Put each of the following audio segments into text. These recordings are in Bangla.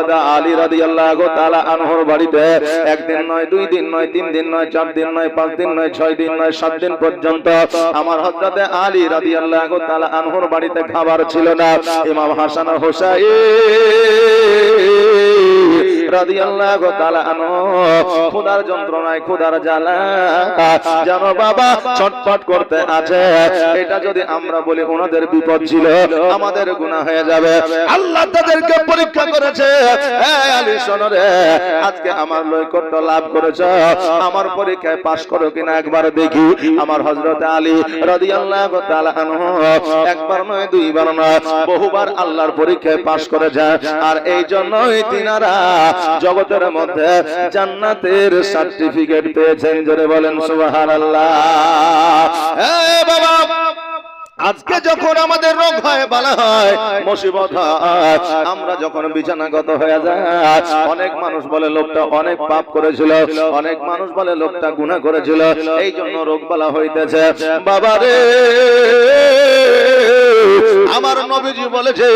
হযরত আলী রাদিয়াল্লাহু তাআলা আনহুর বাড়িতে একদিন নয়, 2 দিন নয়, 3 দিন নয়, 4 দিন নয়, 5 দিন নয়, 6 দিন নয়, 7 দিন পর্যন্ত আমার হযরত আলী রাদিয়াল্লাহু তাআলা আনহুর বাড়িতে খাবার ছিল না। ইমাম হাসান ও হুসাইন রাদিয়াল্লাহু তাআলা আনহু ক্ষুধার যন্ত্রণায়, ক্ষুধার জ্বালা জানো বাবা ছটফট করতে আছে। এটা যদি আমরা বলি ওনাদের বিপদ ছিল, আমাদের গুনাহ হয়ে যাবে। আল্লাহ তাদেরকে পরীক্ষা করেছে। আলী শোনো রে, আজকে আমার নৈকট্য লাভ করেছো, আমার পরীক্ষায় পাস করো কিনা একবার দেখি। আমার হযরত আলী রাদিয়াল্লাহু তাআলা আনহু একবার নয়, 2 বার নয়, বহুবার আল্লাহর পরীক্ষায় পাস করে যায়। আর এই জন্যই তিনারা জগতের মধ্যে জান্নাতের সার্টিফিকেট পেয়েছেন। জোরে বলেন সুবহানাল্লাহ। বাবা আজকে যখন আমাদের রোগ হয়, বালা হয়, মুসিবত হয়, আমরা যখন বিছানাগত হয়ে যায়, অনেক মানুষ বলে লোকটা অনেক পাপ করেছিল, অনেক মানুষ বলে লোকটা গুনাহ করেছিল, এই জন্য রোগ বালা হইতেছে। বাবা রে, আমার নবীজি বলেছে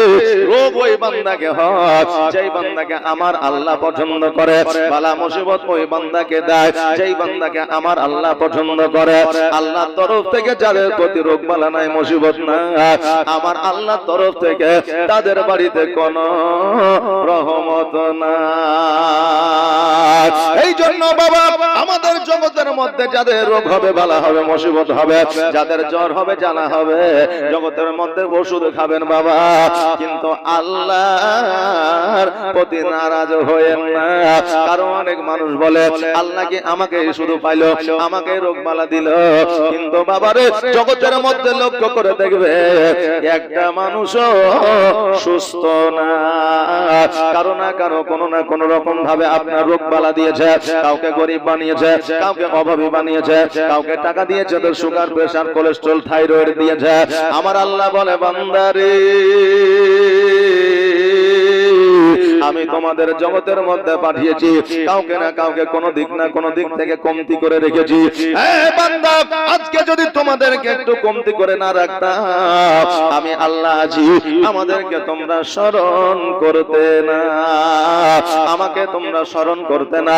রোগ ওই বান্দাকে হয় যেই বান্দাকে আমার আল্লাহ পছন্দ করে, বালা মুসিবত ওই বান্দাকে দেয় যেই বান্দাকে আমার আল্লাহ পছন্দ করে। আল্লাহর তরফ থেকে যাদের প্রতি রোগ বালা নাই, মুসিবত না, আমার আল্লাহর তরফ থেকে তাদের বাড়িতে কোনো রহমত না। এই জন্য বাবা আমাদের জগতের মধ্যে যাদের রোগ হবে, বালা হবে, মুসিবত হবে, যাদের জ্বর হবে, জ্বালা হবে, জগতের মধ্যে ওষুধ খাবেন বাবা, কিন্তু আল্লাহর প্রতি নারাজ হয়েন না। কারণ অনেক মানুষ বলে আল্লাহ কি আমাকে শুধু পাইলো, আমাকে রোগ বালা দিল, কিন্তু বাবারে জগতের মধ্যে লক্ষ্য করে দেখবে একটা মানুষও সুস্থ না। কারো না কারো কোনো না কোনো রকম ভাবে আপনার রোগ বালা দিয়েছে। কাউকে গরিব বানিয়েছে, কাউকে অভাবী বানিয়েছে, কাউকে টাকা দিয়েছে তো সুগার, প্রেসার, কোলেস্ট্রল, থাইরয়েড দিয়েছে। আমার আল্লাহ বলে বান্দারে আমি তোমাদের জগতের মধ্যে পাঠিয়েছি, কাউকে না কাউকে কোনো দিক না কোনো দিক থেকে কমতি করে রেখেছি। বান্দা আজকে যদি তোমাদেরকে একটু কমতি করে না রাখতাম, আমি আল্লাহ আছি, আমাদেরকে তোমরা স্মরণ করতে না, আমাকে তোমরা স্মরণ করতে না।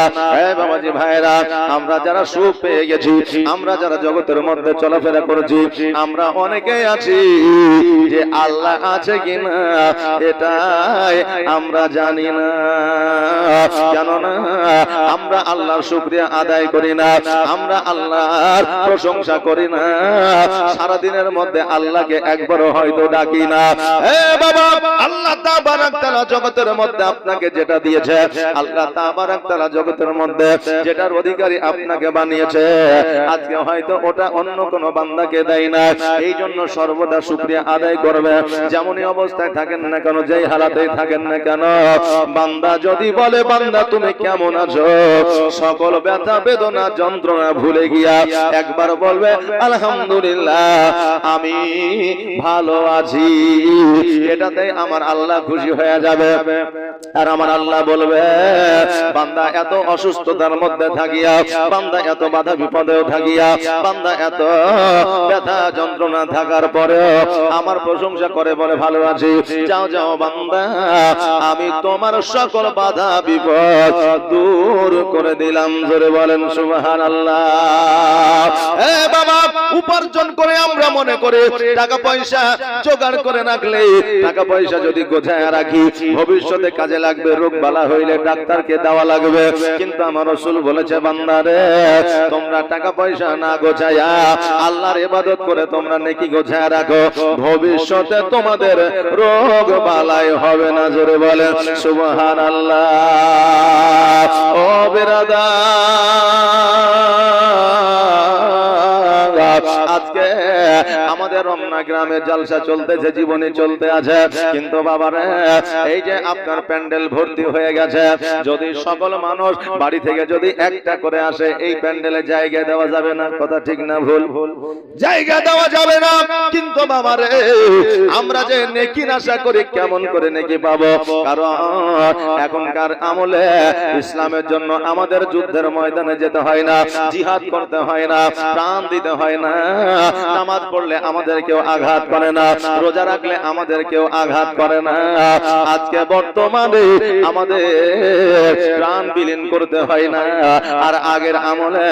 বাবাজি ভাইরা, আমরা যারা সুখ পেয়ে গেছি, আমরা যারা জগতের মধ্যে চলাফেরা করেছি, আমরা অনেকেই আছি যে আল্লাহ আছে কিনা এটাই আমরা জানি না। কেননা আমরা আল্লাহর শুকরিয়া আদায় করি না, আমরা আল্লাহর প্রশংসা করি না, সারা দিনের মধ্যে আল্লাহকে একবারও হয়তো ডাকি না। বাবা আল্লাহ তাবারাক তাআলা জগতের মধ্যে আপনাকে যেটা দিয়েছে, আল্লাহ তাবারাক তাআলা জগতের মধ্যে যেটার অধিকারী আপনাকে বানিয়েছে, আজকে হয়তো ওটা অন্য কোন বান্দাকে দেয় না। এই জন্য সর্বদা শুকরিয়া আদায় করবে। যেমনই অবস্থায় থাকেন না কেন, যেই হালাতেই থাকেন না কেন, বান্দা যদি বলে বান্দা তুমি কেমন আছো, সকল ব্যথা বেদনা যন্ত্রণা ভুলে গিয়া একবার বলবে আলহামদুলিল্লাহ আমি ভালো আছি, এটাতেই আমার আল্লাহ খুশি হয়ে যাবে। আর আমার আল্লাহ বলবে বান্দা এত অসুস্থতার মধ্যে থাকিয়া, বান্দা এত বাধা বিপদেও থাকিয়া, বান্দা এত ব্যথা যন্ত্রণা থাকার পরেও আমার প্রশংসা করে বলে ভালো আছি, যাও যাও বান্দা আমি তোমার সকল বাধা বিপদ দূর করে দিলাম। জোরে বলেন সুবহানাল্লাহ। বাবা উপার্জন করে আমরা মনে করে টাকা পয়সা জোগাড় করে রাখলে, টাকা পয়সা যদি গোছায় রাখি ভবিষ্যতে কাজে লাগবে, রোগ বালা হইলে ডাক্তারকে দেওয়া লাগবে। কিন্তু আমার রাসূল বলেছে বান্দারে তোমরা টাকা পয়সা না গোছায়া আল্লাহর ইবাদত করে তোমরা নেকি গোছায় রাখো, ভবিষ্যতে তোমাদের রোগ বালাই হবে না। জোরে বলেন সুবহানাল্লাহ। ও বিরাদার, আজকে আমাদের রমনা গ্রামে জলসা চলতেছে, জীবনে চলতে আছে, কিন্তু বাবারে এই যে আপনার প্যান্ডেল ভর্তি হয়ে গেছে, যদি সকল মানুষ বাড়ি থেকে যদি একটা করে আসে, এই প্যান্ডেলে জায়গা দেওয়া যাবে না। কথা ঠিক না ভুল? জায়গা দেওয়া যাবে না। কিন্তু বাবারে আমরা যে নেকি আশা করি, কেমন করে নেকি পাবো? কারণ এখনকার আমলে ইসলামের জন্য আমাদের যুদ্ধের ময়দানে যেতে হয় না, জিহাদ করতে হয় না, প্রাণ দিতে হয় না, নামাজ পড়লে আমাদের কেউ আঘাত করে না, রোজা রাখলে আমাদের কেউ আঘাত করে না। আজকে বর্তমানে আমাদের প্রাণ বিলীন করতে হয় না। আর আগের আমলে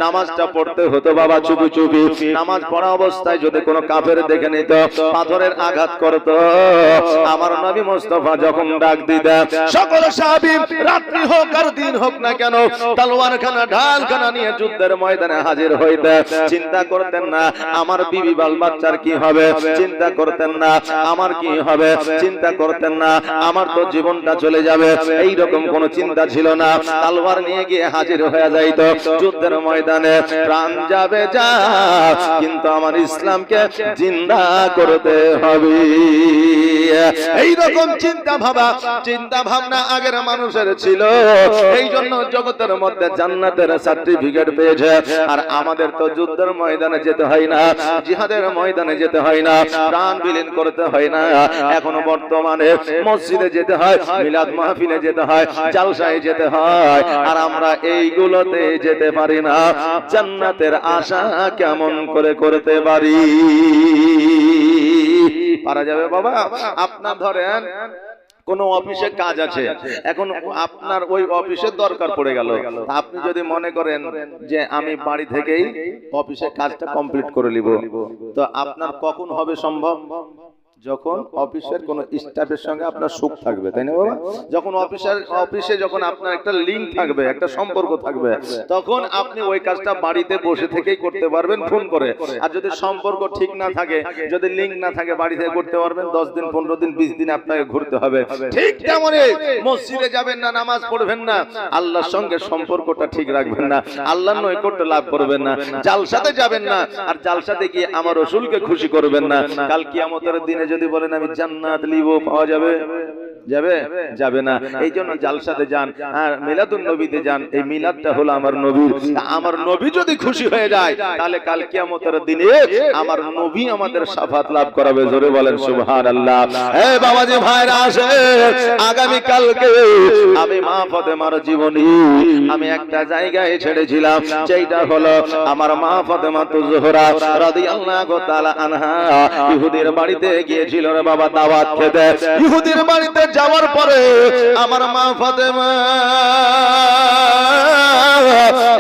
নামাজটা পড়তে হতো বাবা চুপি চুপি। নামাজ পড়া অবস্থায় যদি কোনো কাফের দেখে নিত, পাথরের আঘাত করত। আমার নবী মুস্তাফা যখন ডাক দিতেন, সকল সাহাবী রাত্রি হোক আর দিন হোক না কেন তলোয়ার খানা ঢাল খানা নিয়ে যুদ্ধের ময়দানে হাজির হইতে চিন্তা করতেন না আমার বিবি বাল বাচ্চার কি হবে, চিন্তা করতেন না আমার কি হবে, চিন্তা করতেন না আমার তো জীবনটা চলে যাবে, এই রকম কোন চিন্তা ছিল না। তলোয়ার নিয়ে গিয়ে হাজির হয়ে যাইতো যুদ্ধের ময়দানে। প্রাণ যাবে যা, কিন্তু আমার ইসলামকে জিন্দা করতে হবে। এই রকম চিন্তা ভাবনা আগের মানুষের ছিল। এই জন্য জগতের মধ্যে জান্নাতের সার্টিফিকেট পেয়েছে। আর আমাদের তো যুদ্ধের ময়দানে যেতে হয় না, জিহাদের ময়দানে যেতে হয় না, প্রাণ বিলীন করতে হয় না। এখনো বর্তমানে মসজিদে যেতে হয়, মিলাদ মাহফিলে যেতে হয়, জালসায় যেতে হয়, আর আমরা এইগুলোতে যেতে পারি না। জান্নাতের আশা কেমন করে করতে পারি? পারা যাবে বাবা? আপনার ধরেন কোন অফিসে কাজ আছে, এখন আপনার ওই অফিসের দরকার পড়ে গেল, আপনি যদি মনে করেন যে আমি বাড়ি থেকেই অফিসের কাজটা কমপ্লিট করে নিব, তো আপনার কখন হবে সম্ভব? যখন অফিসের কোন স্টাফের সঙ্গে আপনার সুখ থাকবে, তাই না বাবা? যখন অফিসে যখন আপনার একটা লিংক থাকবে, একটা সম্পর্ক থাকবে, তখন আপনি ওই কাজটা বাড়িতে বসে থেকেই করতে পারবেন ফোন করে। আর যদি সম্পর্ক ঠিক না থাকে, যদি লিংক না থাকে, বাড়িতে করতে পারবেন 10 দিন 15 দিন 20 দিন আপনাকে ঘুরতে হবে। ঠিক তেমনই মসজিদে যাবেন না, নামাজ পড়বেন না, আল্লাহর সঙ্গে সম্পর্কটা ঠিক রাখবেন না, আল্লাহর নৈকট্য লাভ করবেন না, জালসাতে যাবেন না, আর জালসাতে গিয়ে আমার রাসূলকে খুশি করবেন না। কাল কিয়ামতের দিনে যদি বলেন আমি জান্নাত লিব, পাওয়া যাবে? যাবে না। এই জন্য জালসাতে যান আর মিলাদুন নবীতে যান। এই মিলাদটা হলো আমার নবীর। আমার নবী যদি খুশি হয়ে যায়, তাহলে কাল কিয়ামতের দিনে আমার নবী আমাদের শাফাত লাভ করাবে। জোরে বলেন সুবহানাল্লাহ। হে বাবাজি ভাইরা, আসে আগামী কালকে আমি মা ফাতেমার জীবনী আমি একটা জায়গায় ছেড়েছিলাম, যেটা হলো আমার মা ফাতেমা জোহরা রাদিয়াল্লাহু তাআলা আনহা ইহুদির বাড়িতে গিয়েছিল রে বাবা দাওয়াত খেতে। ইহুদির বাড়িতে যাওয়ার পরে আমার মা ফাতেমা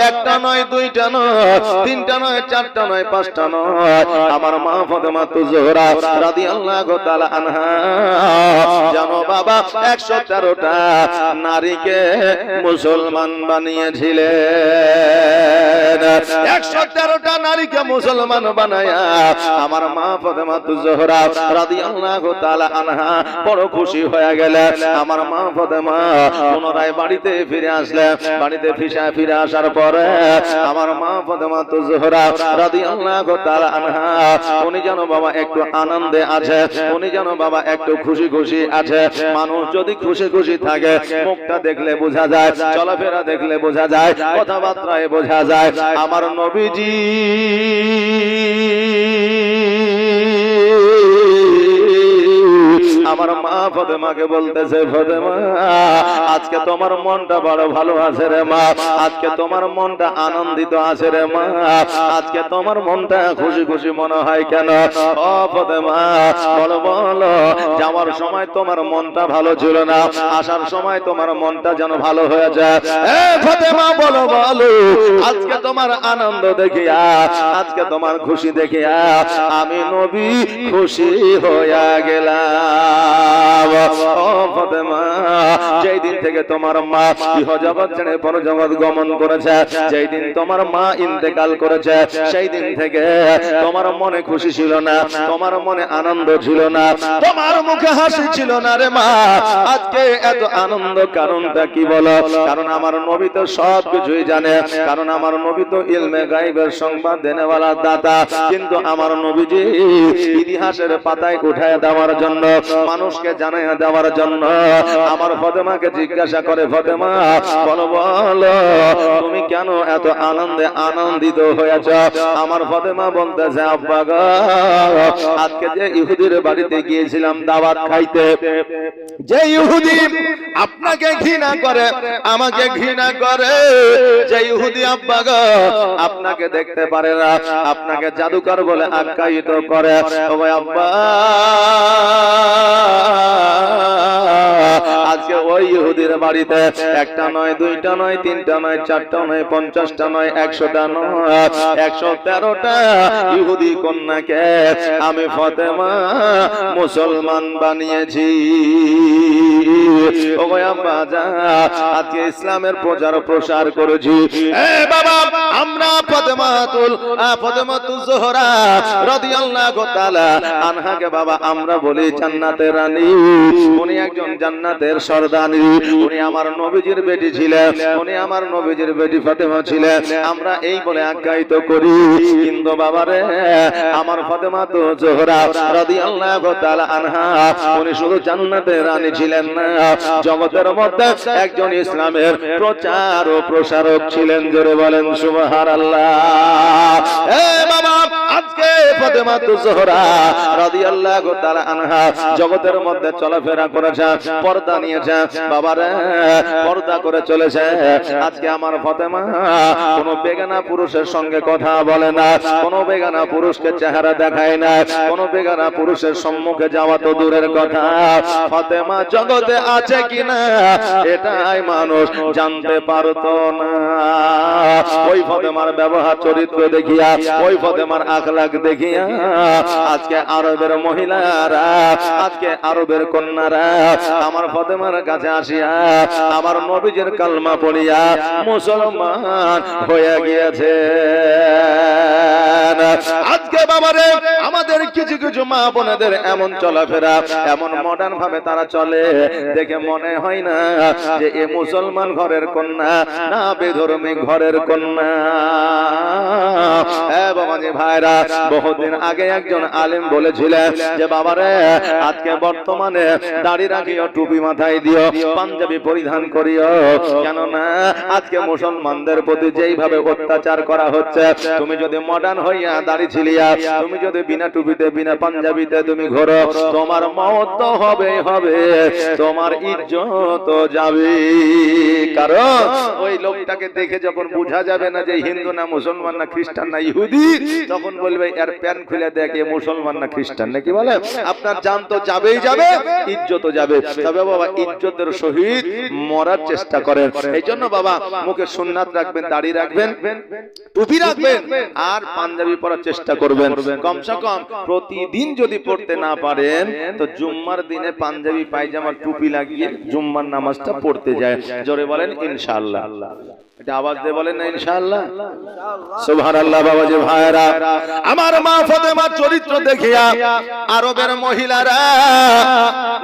একটা নয়, দুইটা নয়, তিনটা নয়, চারটা নয়, পাঁচটা নয়, আমার মা ফাতেমা জোহরা রাদিয়াল্লাহু তাআলা আনহা জানো বাবা 113টা নারীকে মুসলমান বানিয়েছিলেন। 113টা নারীকে মুসলমান বানায়া আমার মা ফাতেমা জোহরা রাদিয়াল্লাহু তাআলা আনহা বড় খুশি হয়ে গেলেন। আমার মা ফাতেমা পুনরায় বাড়িতে ফিরে আসলেন। বাড়িতে ফিরে আসার পরে আমার মা ফাতেমা জোহরা রাদিয়াল্লাহু তাআলা আনহা উনি যেন বাবা একটু আনন্দে আছে, উনি যেন বাবা একটু খুশি খুশি আছে। মানুষ যদি খুশি খুশি থাকে, মুখটা দেখলে বোঝা যায়, চলাফেরা দেখলে বোঝা যায়, কথাবার্তায় বোঝা যায়। আমার নবীজি আমার মা ফাতেমাকে বলতেছে, ফাতেমা আজকে তোমার মনটা বড় ভালো আছে রে মা, আজকে তোমার মনটা আনন্দিত আছে রে মা, আজকে তোমার মনটা খুশি খুশি মনে হয় কেন? ও ফাতেমা বলো বলো, যাওয়ার সময় তোমার মনটা ভালো ছিল না, আসার সময় তোমার মনটা যেন ভালো হয়ে যায়। এ ফাতেমা বলো বলো, আজকে তোমার আনন্দ দেখিয়া, আজকে তোমার খুশি দেখিয়া আমি নবী খুশি হয়ে গেলাম। ও ফাতেমা, যেই দিন থেকে তোমার মা ইহ জগৎ ছেড়ে পর জগৎ গমন করেছে, যেই দিন তোমার মা ইন্তেকাল করেছে, সেই দিন থেকে তোমার মনে খুশি ছিল না, তোমার মনে আনন্দ ছিল না, তোমার মুখে হাসি ছিল না রে মা। আজকে এত আনন্দ কারণটা কি বলো? কারণ আমার নবী তো সব কিছুই জানে, কারণ আমার নবী তো ইলমে গায়বের সংবাদ দেনেওয়ালা দাতা। কিন্তু আমার নবীজি ইতিহাসের পাতায় উঠায় দেওয়ার জন্য মানুষকে জানাইয়া দেওয়ার জন্য আমার ফাতেমাকে জিজ্ঞাসা করে, ফাতেমা বলো বলো তুমি কেন এত আনন্দিত হয়েছ? আমার ফাতেমা বলতেছে, আব্বা গো আজকে যে ইহুদির বাড়িতে গিয়েছিলাম দাওয়াত খাইতে, যে ইহুদি আপনাকে ঘৃণা করে, আমাকে ঘৃণা করে, যে ইহুদি আব্বা গো আপনাকে দেখতে পারে না, আপনাকে জাদুকর বলে আখ্যায়িত করে, ও আব্বা আজকে ওই ইহুদির বাড়িতে একটা নয়, দুইটা নয়, তিনটা নয়, চারটা নয়, 50টা নয়, 100টা নয়, 113টা ইহুদি কন্যাকে আমি ফাতেমা মুসলমান বানিয়েছি। ও আব্বা জান আজকে ইসলামের প্রচার প্রসার করেছি। এ বাবা আমরা ফাতেমাতুল জোহরা রাদিয়াল্লাহু তাআলা আনহাকে বাবা আমরা বলি জান্নাতের রানী। উনি একজন জান্নাতের সর্দানি, উনি আমার নবীজির বেটি ছিলেন, উনি আমার নবীজির বেটি ফাতেমা ছিলেন, আমরা এই বলে আখ্যায়িত করি। কিন্তু বাবারে আমার ফাতেমাতুল জোহরা রাদিয়াল্লাহু তাআলা আনহা উনি শুধু জান্নাতের রানী ছিলেন না, জগতের মধ্যে একজন ইসলামের প্রচার ও প্রসারক ছিলেন। জোরে বলেন সুবহানাল্লাহ। এ বাবা আজকে ফাতেমাতুল জোহরা রাদিয়াল্লাহু তাআলা আনহা জগতের মধ্যে চলাফেরা করেছে, পর্দা নিয়েছে, বাবারে পর্দা করে চলেছে। আজকে আমার ফাতেমা কোন বেগানা পুরুষের সঙ্গে কথা বলে না, কোন বেগানা পুরুষকে চেহারা দেখায় না, কোন বেগানা পুরুষের সম্মুখে যাওয়া তো দূরের কথা, ফাতেমা জগতে আছে কিনা এটাই মানুষ জানতে পারতো না। ওই ফাতেমার ব্যবহার চরিত্র দেখিয়া, ওই ফাতেমার আখলাক দেখিয়া আজকে আরবের মহিলারা, আজকে আরবের কন্যারা আমার ফাতেমার কাছে আসিয়া আমার নবীজির কালমা পড়িয়া মুসলমান হয়ে গিয়েছে। আজকে বাবারে আমাদের কিছু কিছু মা বোনেদের এমন চলাফেরা, এমন মডার্ন ভাবে তারা চলে, দেখে মনে হয় না যে এ মুসলমান ঘরের কন্যা না বেধর্মী ঘরের কন্যা। হ্যাঁ বাবাজি ভাইরা, বহুদিন আগে একজন আলেম বলেছিলেন যে বাবারে আজকে বর্তমানে দাড়ি রাখিও, টুপি মাথায় দিও, পাঞ্জাবি পরিধান করিও, কেননা আজকে মুসলমানদের প্রতি যেইভাবে অত্যাচার করা হচ্ছে, তুমি যদি মডার্ন হইয়া দাড়ি ছিলিয়া, তুমি যদি বিনা টুপিতে বিনা পাঞ্জাবিতে তুমি ঘোরো, তোমার মওত তো হবে, তোমার ইজ্জত যাবে। কারণ ওই লোকটাকে দেখে যখন বোঝা যাবে না যে হিন্দু না মুসলমান না খ্রিস্টান না ইহুদি, তখন বলবে এর প্যান্ট খুলে দেখে মুসলমান না খ্রিস্টান নাকি বলে, আপনার জান তো যাবেই যাবে, ইজ্জত যাবে। তবে বাবা ইজ্জতের সহিত মরার চেষ্টা করেন। এই জন্য বাবা মুখে সুন্নাত রাখবেন, দাড়ি রাখবেন, টুপি রাখবেন, আর পাঞ্জাবি পরার চেষ্টা করবেন। কমসে কম প্রতিদিন যদি পড়তে না পারেন তো জুম্মার দিনে পাঞ্জাবি পায়জামা টুপি লাগিয়ে জুম্মার নামাজটা পড়তে যায়। জোরে বলেন ইনশাআল্লাহ। এটা আওয়াজ দিয়ে বলেন না ইনশাআল্লাহ। সুবহানাল্লাহ। বাবাজি ভাইরা, আমার মা ফাতেমার চরিত্র দেখিয়া আরবের মহিলারা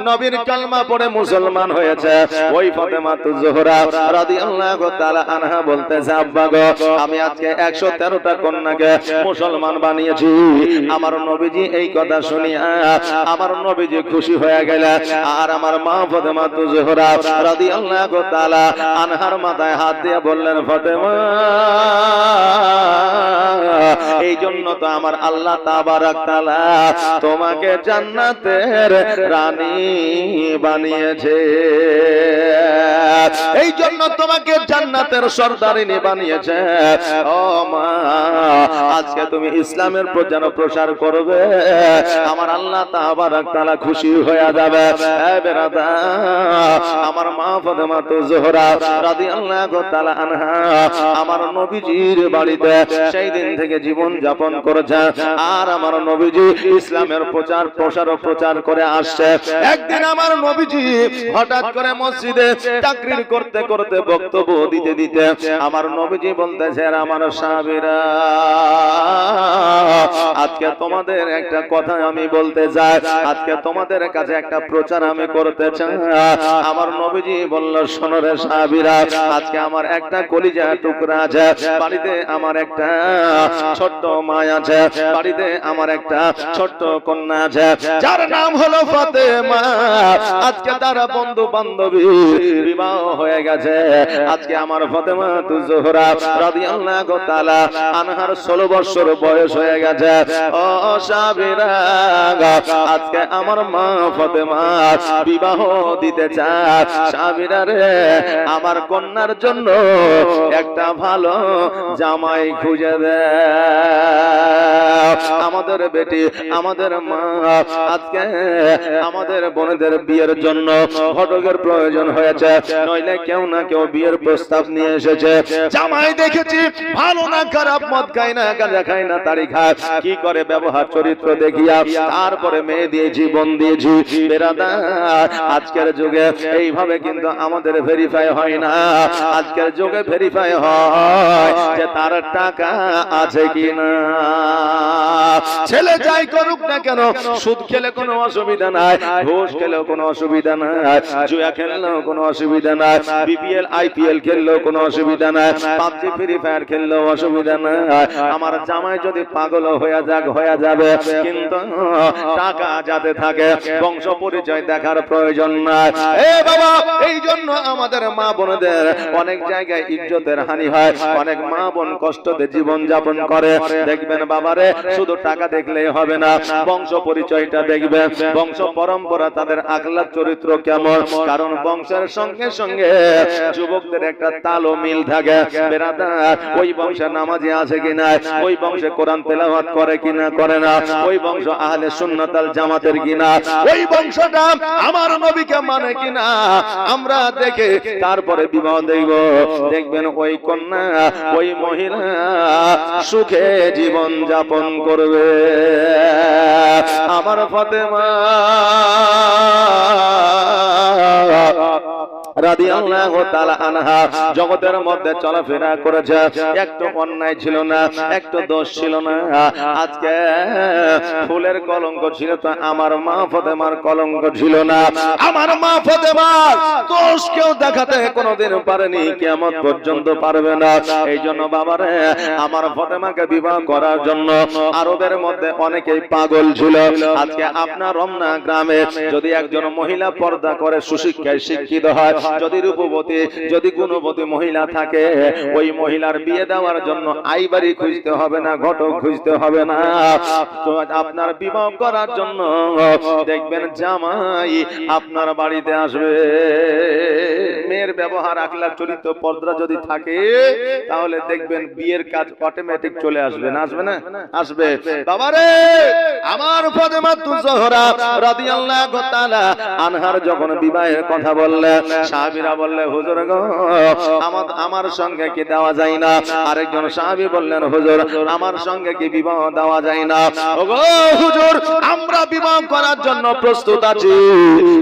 নবীর কালমা পড়ে মুসলমান হয়েছে। ওই ফাতেমাতুজ জোহরা রাদিয়াল্লাহু তাআলা আনহা বলতেছে, আব্বা গো আমি আজকে 113টা কন্যাকে মুসলমান বানিয়েছি। আমার নবীজি এই কথা শুনিয়া আমার নবীজি খুশি হয়ে গেলেন, আর আমার মা ফাতেমাতুজ জোহরা রাদিয়াল্লাহু তাআলা আনহার মাথায় হাত দিয়ে বললেন, ফাতেমা এই জন্য তো আমার আল্লাহ তাবারাক তাআলা তোমাকে জান্নাতের রানী বানিয়েছে, এই জন্য তোমাকে জান্নাতের সর্দারিনী বানিয়েছে। ও মা আজকে তুমি ইসলামের প্রচার প্রসার করবে, আমার আল্লাহ তাবারাক তাআলা খুশি হয়ে যাবে। এ বেরাদার, আমার মা ফাতেমাতুজ জোহরা রাদিয়াল্লাহু তাআলা আনহা আমার নবীজির বাড়িতে সেই দিন থেকে জীবন যাপন করেছে, আর আমার নবীজি ইসলামের প্রচার প্রসার করে আসছে। একদিন আমার নবীজি হঠাৎ করে মসজিদে তাকরীর করতে করতে বক্তব্য দিতে দিতে আমার নবীজি বলতেছেন, আমার সাহাবীরা, আজকে তোমাদের একটা কথা আমি বলতে যাই, আজকে তোমাদের কাছে একটা প্রচার আমি করতে চাই। আমার নবীজি বলল, শোনো রে সাহাবীরা, আজকে আমার একটা কলিজা টুকরা আছে, বাড়িতে আমার একটা ছোট্ট মা আছে, বাড়িতে আমার একটা ছোট্ট কন্যা আছে, যার নাম হলো ফাতেমা। আজকে তার বন্ধু বান্ধবী বিবাহ হয়ে গেছে। আজকে আমার ফাতেমা তুজোহরা রাদিয়াল্লাহু তাআলা আনহার 16 বছর বয়স হয়ে গেছে। ও সাহাবীরা, আজকে আমার মা ফাতেমা বিবাহ দিতে চায়। সাহাবীরা রে, আমার কন্যার জন্য একটা ভালো জামাই খুঁজে দে। আমাদের বেটি, আমাদের মা, আজকে আমাদের বোনদের বিয়ের জন্য ঘটকের প্রয়োজন হয়েছে, নইলে কেউ না কেউ বিয়ের প্রস্তাব নিয়ে এসেছে। জামাই দেখেছি ভালো না খারাপ, মদ খায় না, গাঁজা খায় না, তাড়ি খায়, কি করে ব্যবহার চরিত্র দেখিয়া তারপরে মেয়ে দিয়েছি, বোন দিয়েছি। বেরাদার, আজকের যুগে এইভাবে কিন্তু আমাদের ভেরিফাই হয় না। আজকের যুগে ভেরিফাই হয় যে তার টাকা আছে কিনা। ছেলে যাই করুক না কেন, সুদ খেলে কোনো অসুবিধা নাই, ঘুষ খেলেও কোনো অসুবিধা নাই, জুয়া খেললেও কোনো অসুবিধা নাই, বিপিএল আইপিএল খেললেও কোনো অসুবিধা নাই, পাবজি ফ্রি ফায়ার খেললেও অসুবিধা নাই। আমার জামাই যদি পাগল হয়ে যাক, হয়ে যাবে, কিন্তু টাকা যাতে থাকে, বংশ পরিচয় দেখার প্রয়োজন নাই। এ বাবা, এই জন্য আমাদের মা বোনদের অনেক জায়গায় ইজ্জতের হানি হয়, অনেক মা বোন কষ্টতে জীবন যাপন করে। দেখবেন বাবারে, শুধু টাকা দেখলেই হবে না, বংশ পরিচয়টা দেখবেন, বংশ পরম্পরা, তাদের আখলাক চরিত্র কেমন। কারণ বংশের সঙ্গে সঙ্গে যুবকদের একটা তাল মিল থাকে। বেরাদার, ওই বংশে নামাজি আছে কিনা, ওই বংশে কোরআন তেলাওয়াত করে কিনা, করে না, ওই বংশ আহলে সুন্নাত আল জামাতের কিনা, ওই বংশটা আমার নবীকে মানে কিনা, আমরা দেখে তারপরে বিবাহ দেব। দেখবেন ওই কন্যা, ওই মহিলা সুখে জীবন যাপন করবে। আমার ফাতেমা রাদিয়াল্লাহু তাআলা আনহা জগতের মধ্যে চলাফেরা করেছে, একটু অন্যায় ছিল না, একটু দোষ ছিল না। আজকে ফুলের কলঙ্ক ছিল তো আমার মা ফাতেমার কলঙ্ক ছিল না। আমার মা ফাতেমার দোষ কেউ দেখাতে কোনোদিন পারেনি, কিয়ামত পর্যন্ত পারবে না। এই জন্য বাবারে, আমার ফাতেমাকে বিবাহ করার জন্য আরবের মধ্যে অনেকেই পাগল ছিল। আজকে আপনার রমনা গ্রামে যদি একজন মহিলা পর্দা করে, সুশিক্ষায় শিক্ষিত হয়, যদি রূপবতী, যদি গুণবতী মহিলা থাকে, ওই মহিলার বিয়ে দেওয়ার জন্য আইবাড়ি খুঁজতে হবে না, ঘটক খুঁজতে হবে না। তো আপনার বিবাহ করার জন্য দেখবেন জামাই আপনার বাড়িতে আসবে। মেয়ের ব্যবহার, আখলাক চরিত্র, পর্দা যদি থাকে, তাহলে দেখবেন বিয়ের কাজ অটোমেটিক চলে আসবে। না আসবে না? আসবে। বাবারে, আমার ফাতেমা তুজোহরা রাদিয়াল্লাহু তাআলা আনহার যখন বিবাহের কথা বললেন, সাহাবীরা বললে, হুজুর গো, আমার সঙ্গে কি দেওয়া যায় না? আরেকজন সাহাবী বললেন, হুজুর, আমার সঙ্গে কি বিবাহ দেওয়া যায় না? ওগো হুজুর, আমরা বিবাহ করার জন্য প্রস্তুত আছি,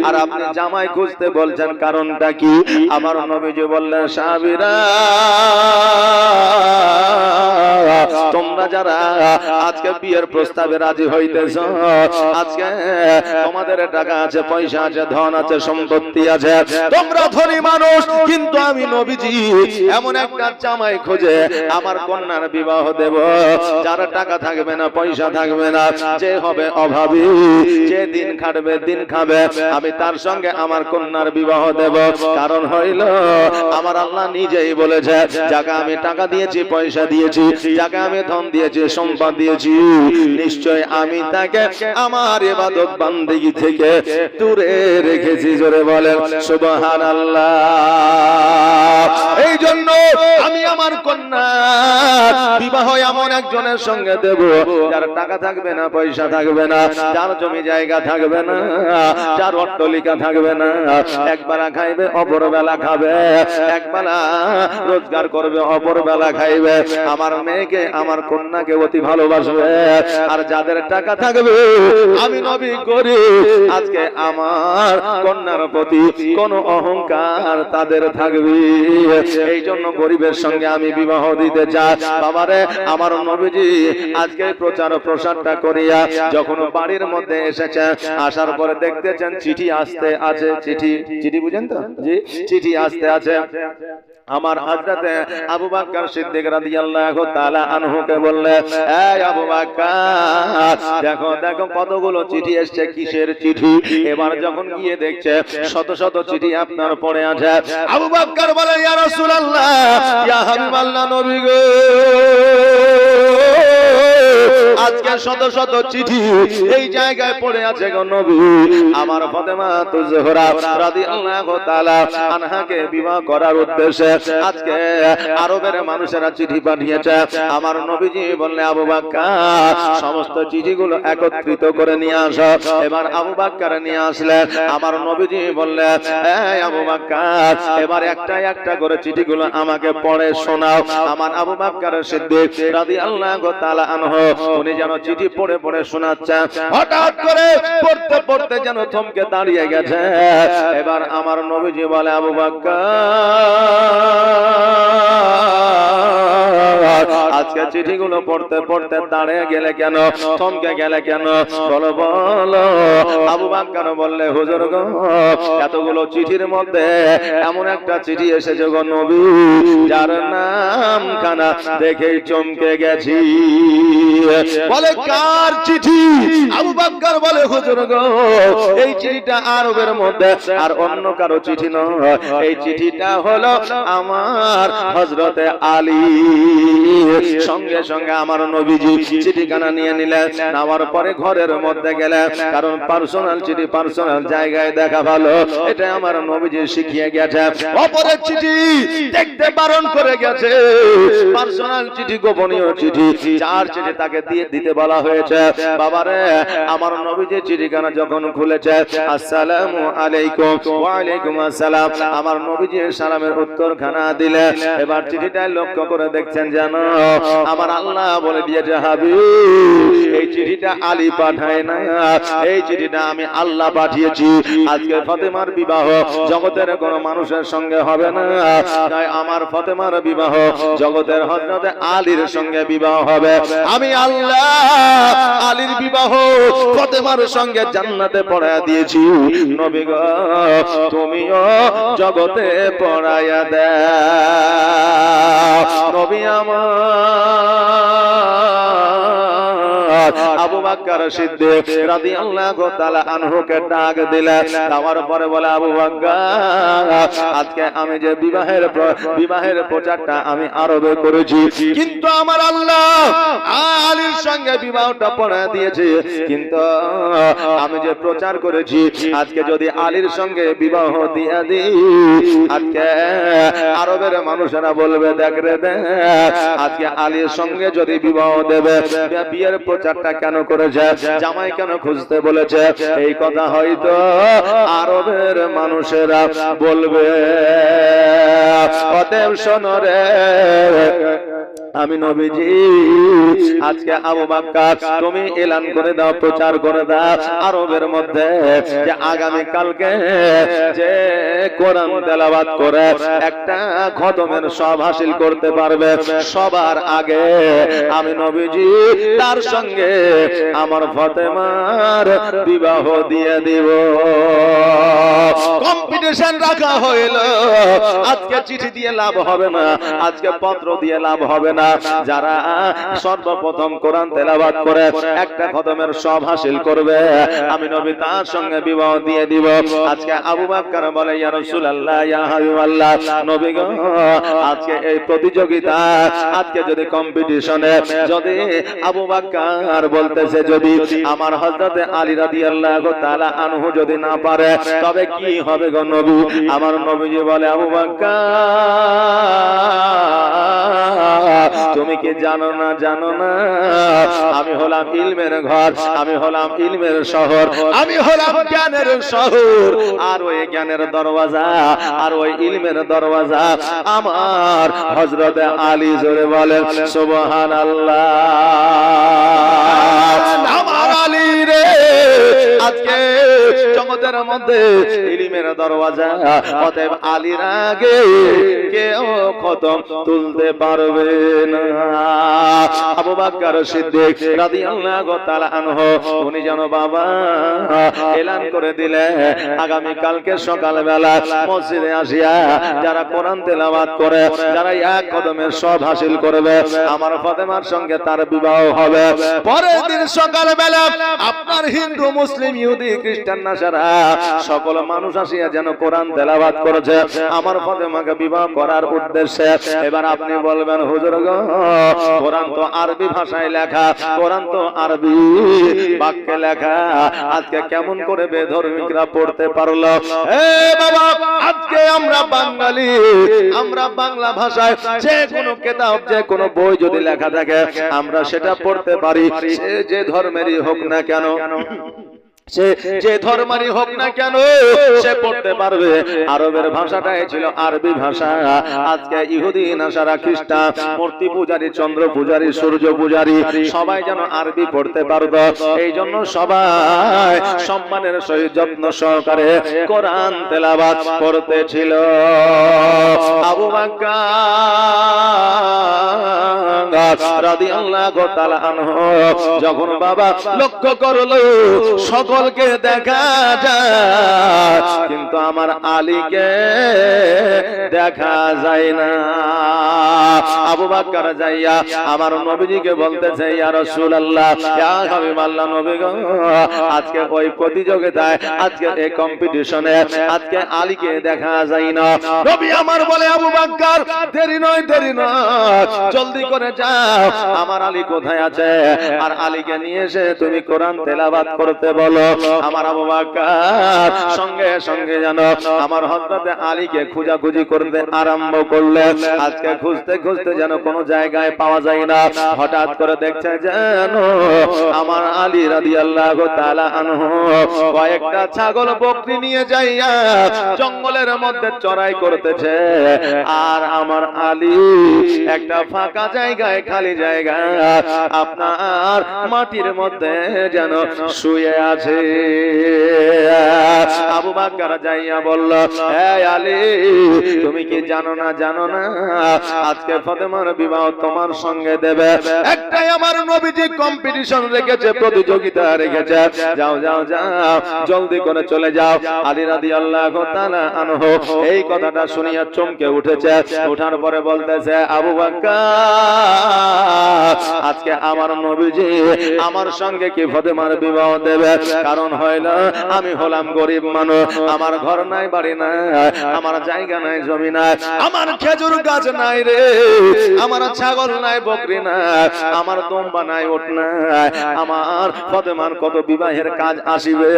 আর আপনি জামাই খুঁজতে বলছেন, কারণটা কি? আমার নবীজি বললেন, সাহাবীরা, তোমরা যারা আজকে বিয়ের প্রস্তাবে রাজি হইতেছ, আজকে তোমাদের টাকা আছে, পয়সা আছে, ধন আছে, সম্পত্তি আছে, তোমরা ধনী মানুষ, কিন্তু আমি নবীজি এমন একটা জামাই খুঁজে আমার কন্যার বিবাহ দেব, যার টাকা থাকবে না, পয়সা থাকবে না, যে হবে অভাবী, যে দিন খাটবে, দিন খাবে, আমি তার সঙ্গে আমার কন্যার বিবাহ দেব। কারণ হইল, আমার আল্লাহ নিজেই বলেছে, যাকে আমি টাকা দিয়েছি, পয়সা দিয়েছি, যাকে আমি ধন দিয়েছি, সম্পদ দিয়েছি, নিশ্চয় আমি তাকে আমার ইবাদত বান্দেগী থেকে দূরে রেখেছি। জোরে বলেন সুবহানাল্লাহ। এই জন্য আমি আমার আমার কন্যা বিবাহ এমন একজনের সঙ্গে দেব যার টাকা থাকবে না, পয়সা থাকবে না, যার জমি জায়গা থাকবে না, যার অট্টালিকা থাকবে না, একবেলা খাইবে অপর বেলা খাবে, একবেলা রোজগার করবে অপর বেলা খাইবে। আমার মেয়েকে আমার কন্যাকে অতি ভালোবাসবে। আর যাদের টাকা থাকবে আমি নবী করি আজকে আমার কন্যার প্রতি কোন অহংকার তাদের থাকবে। এই জন্য গরিবের সঙ্গে আমি বিবাহ দিতে চাই। বাবারে আমার নবীজি আজকে প্রচার প্রসারটা করিয়া যখন বাড়ির মধ্যে এসেছে, আসার পরে দেখতেছেন চিঠি আসতে আছে। চিঠি বুঝেন তো? জি, চিঠি আসতে আছে। আমার হযরতে আবু বকর সিদ্দিক রাদিয়াল্লাহু তাআলা আনহুকে বললেন, এই আবু বকর দেখো দেখো কতগুলো চিঠি এসেছে, কিসের চিঠি? এবার যখন গিয়ে দেখছে শত শত চিঠি আপনার পড়ে আছে। আবু বকর বলে, ইয়া রাসূলুল্লাহ, ইয়া হাবিবাল্লাহ, নবী গো, আজকে শত শত চিঠি এই জায়গায় পড়ে আছে গো নবী। আমার ফাতেমা তুজহরা রাদিয়াল্লাহু তাআলা আনহাকে বিবাহ করার উদ্দেশ্যে আজকে আরবের মানুষেরা চিঠি পাঠিয়েছে। আমার নবীজি বললেন, আবু বকর সমস্ত চিঠিগুলো একত্রিত করে নিয়ে আসো। এবার আবু বকর নিয়ে আসলেন। আমার নবীজি বললেন, এই আবু বকর এবার একটা একটা করে চিঠিগুলো আমাকে পড়ে শোনাও। আমার আবু বকর সিদ্দিক রাদিয়াল্লাহু তাআলা আনহু উনি যেন চিঠি পড়ে পড়ে শোনাচ্ছেন, হঠাৎ করে পড়তে পড়তে যেন থমকে দাঁড়িয়ে গেছে। এবার আমার নবীজি বলে, আবু বকর আজকে চিঠিগুলো পড়তে পড়তে দাঁড়িয়ে গেলে কেন, থমকে গেলে কেন? বলো বলো। আবু বকর বললে, হুজুর গো, এতগুলো চিঠির মধ্যে এমন একটা চিঠি এসেছে গো নবী, যার নামখানা দেখেই চমকে গেছি। বলে, কার চিঠি? আবু বকর বলে, হুজুর গো, এই চিঠিটা আরবের মধ্যে আর অন্য কারো চিঠি নয়, এই চিঠিটা হলো আমার হযরতে আলী। সঙ্গে সঙ্গে আমার নবীজি চিঠিখানা নিয়ে নিলেন। নেওয়ার পরে ঘরের মধ্যে গেলেন, কারণ পার্সোনাল চিঠি পার্সোনাল জায়গায় দেখা ভালো, এটা আমার নবীজি শিখিয়ে গেছে। অপরের চিঠি দেখতে বারণ করে গেছে, পার্সোনাল চিঠি, গোপনীয় চিঠি, যার চিঠি তাকে দিয়ে দিতে বলা হয়েছে। বাবারে আমার নবীজি চিঠিখানা যখন খুলেছে, আসসালামু আলাইকুম, ওয়া আলাইকুম আসসালাম, আমার নবীজি সালামের উত্তরখানা দিলেন। এবার চিঠিটা লক্ষ্য করে দেখছেন, জানো আমার আল্লাহ বলে দিয়েছে, হাবিব এই চিঠিটা আলী পাঠায় না, এই চিঠিটা আমি আল্লাহ পাঠিয়েছি। আজকে ফাতেমার বিবাহ জগতের কোন মানুষের সঙ্গে হবে না, তাই আমার ফাতেমার বিবাহ জগতের হযরতে আলীর সঙ্গে বিবাহ হবে। আমি আল্লাহ আলীর বিবাহ ফাতেমার সঙ্গে জান্নাতে পড়ায়া দিয়েছি। নবী গো, তুমিও জগতে পড়ায়া দাও। নবী আমার আবু বকর সিদ্দিক রাদিয়াল্লাহু তাআলা আনহুকে ডাক দিলেন। দেওয়ার পরে বলে, আবু বকর আজকে আমি যে বিবাহের প্রচারটা আমি আরবে করেছি, কিন্তু আমার আল্লাহ আলীর সঙ্গে বিবাহটা পড়া দিয়েছে, কিন্তু আমি যে প্রচার করেছি আজকে যদি আলীর সঙ্গে বিবাহ দিয়ে দিই, আজকে আরবের মানুষেরা বলবে, দেখ রে দেখ, আজকে আলীর সঙ্গে যদি বিবাহ দেবে, বিয়ের প্রচারটা কেন করেছে, জামাই কেন খুঁজতে বলেছে, এই কথা হয়তো আরবের মানুষেরা বলবে। অতএব শোনো রে, আমি নবীজি আজকে আবু বকর তুমি এলান করে দাও, প্রচার করে দাও আরবের মধ্যে, যে আগামী কালকে যে কোরআন তেলাওয়াত করে একটা খতমের সব হাসিল করতে পারবে, সবার আগে আমি নবীজি তার সঙ্গে আমার ফাতেমার বিবাহ দিয়ে দিব। কম্পিটিশন রাখা হইল। আজকে চিঠি দিয়ে লাভ হবে না, আজকে পত্র দিয়ে লাভ হবে না। যারা সর্বপ্রথম কোরআন তেলাওয়াত করে একটা খতমের সব হাসিল করবে, আমি নবী তার সঙ্গে বিবাহ দিয়ে দিব। আজকে আবু বকর বলে, ইয়া রাসূলুল্লাহ, ইয়া হাবিবাল্লাহ, নবী গো, আজকে এই প্রতিযোগিতা, আজকে যদি কম্পিটিশনে যদি আবু বকর বলতেছে, যদি আমার হযরতে আলী রাদিয়াল্লাহু তাআলা আনহু যদি না পারে, তবে কি হবে গো নবী? আমার নবীজি বলে, আবু বকর তুমি কি জানো না আমি হলাম ইলমের ঘর, আমি হলাম ইলমের শহর, আমি হলাম জ্ঞানের শহর, আর ওই জ্ঞানের দরওয়াজা আর ওই ইলমের দরওয়াজা আমার হযরত আলী। জোরে বলেন সুবহানাল্লাহ। আমার আলী রে, আজকে জগতের মধ্যে ইলমের দরওয়াজা, অতএব আলীর আগে কেউ খতম তুলতে পারবে না। আবু বকর সিদ্দিক রাদিয়াল্লাহু তাআলা আনহু উনি যেন বাবা এলান করে দিলেন আগামী কালকে সকালবেলা মসজিদে আসিয়া যারা কোরআন তেলাওয়াত করে, যারা এক কদমে সব হাসিল করবে, আমার ফাতেমার সঙ্গে তার বিবাহ হবে। পরের দিন সকালবেলা আপনার হিন্দু, মুসলিম, ইহুদি, খ্রিস্টান, নাসারা সকল মানুষ আসিয়া যেন কোরআন তেলাওয়াত করেছে আমার ফাতেমাকে বিবাহ করার উদ্দেশ্যে। এবার আপনি বলবেন হুজুর গো, কোরআন তো আরবি ভাষায় লেখা, কোরআন তো আরবি বাক্যে লেখা, আজকে কেমন করে বেধর্মীরা পড়তে পারলো? এ বাবা, আজকে আমরা বাঙালি, আমরা বাংলা ভাষায় যে কোনো কিতাব, যে কোনো বই যদি লেখা থাকে আমরা সেটা পড়তে পারি, সে যে ধর্মেরই হোক না কেন, সে যে ধর্মেরই হোক না কেন সে পড়তে পারবে। আরবের ভাষাটাই ছিল আরবি ভাষা। আজকে ইহুদি, নাসারা, খ্রিস্টান, মূর্তি পূজারী, চন্দ্র পূজারী, সূর্য পূজারী সবাই যেন আরবি পড়তে পারবে, এই জন্য সবাই সম্মানের সহিত যত্ন সহকারে কোরআন তেলাওয়াত করতেছিল। আবু বকর রাদিয়াল্লাহু তাআলা আনহু যখন বাবা লক্ষ্য করলো সকলকে দেখা যায় কিন্তু আমার আলীকে দেখা যায় না, আবু বকর যাইয়া আমার নবীজিকে বলতেছে, ইয়া রাসূলুল্লাহ, ইয়া হাবিবাল্লাহ, নবী গো, আজকে ওই প্রতিযোগিতায়, আজকে এই কম্পিটিশনে আজকে আলীকে দেখা যায় না। নবী আমার বলে, আবু বকর দেরি নয়, দেরি নয়, জলদি করে যাও, আমার আলী কোথায় আছে, আর আলীকে নিয়ে এসে তুমি কোরআন তেলাওয়াত করতে বলো। আমার আবু বকর সঙ্গে সঙ্গে জানো আমার হযরত আলীকে খোঁজাখুঁজি করতে আরম্ভ করলেন। আজকে খুঁজতে খুঁজতে যেন কোনো জায়গায় পাওয়া যায় না, হঠাৎ করে দেখছে যেন আমার আলী রাদিয়াল্লাহু তাআলা আনহু কয়েকটা ছাগল বকরি নিয়ে যাইয়া জঙ্গলের মধ্যে চড়াই করতেছে, আর আমার আলী একটা ফাঁকা জায়গায়, খালি জায়গায় আপনার মাটির মধ্যে যেন শুয়ে আছে। আবু বকর যাইয়া বলল, হে আলী, তুমি কি জানো না আজকে ফাতেমার বিবাহ তোমার সঙ্গে দেবে। একটাই আমার নবীজি কম্পিটিশন রেখেছে, প্রতিযোগিতা রেখেছে, যাও যাও যাও, জলদি করে চলে যাও। আলী রাদিয়াল্লাহু তাআলা আনহু এই কথাটা শুনিয়া চমকে উঠেছে, উঠার পরে বলতেছে, আবু বকর আজকে আমার নবীজি আমার সঙ্গে কি ফাতেমার বিবাহ দেবে? কারণ হইল আমি হলাম গরিব মানুষ, আমার ঘর নাই, বাড়ি নাই, আমার জায়গা নাই, জমি নাই, আমার খেজুর গাছ নাই রে, আমার ছাগল নাই, বকরি নাই, আমার দুম্বা নাই, উট নাই, আমার ফাতেমার কত বিবাহের কাজ আসিবে,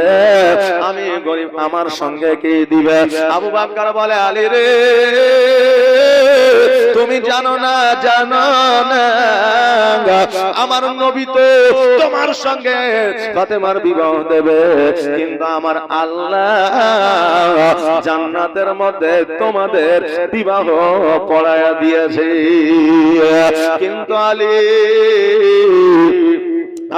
আমি গরিব, আমার সঙ্গে কি দিবে? আবু বকর বলে, আলী রে, তুমি জানো না আমার নবী তো তোমার সঙ্গে ফাতেমার বিবাহ দেবে, কিন্তু আমার আল্লাহ জান্নাতের মধ্যে তোমাদের বিবাহ পড়ায়া দিয়েছে। কিন্তু আলী,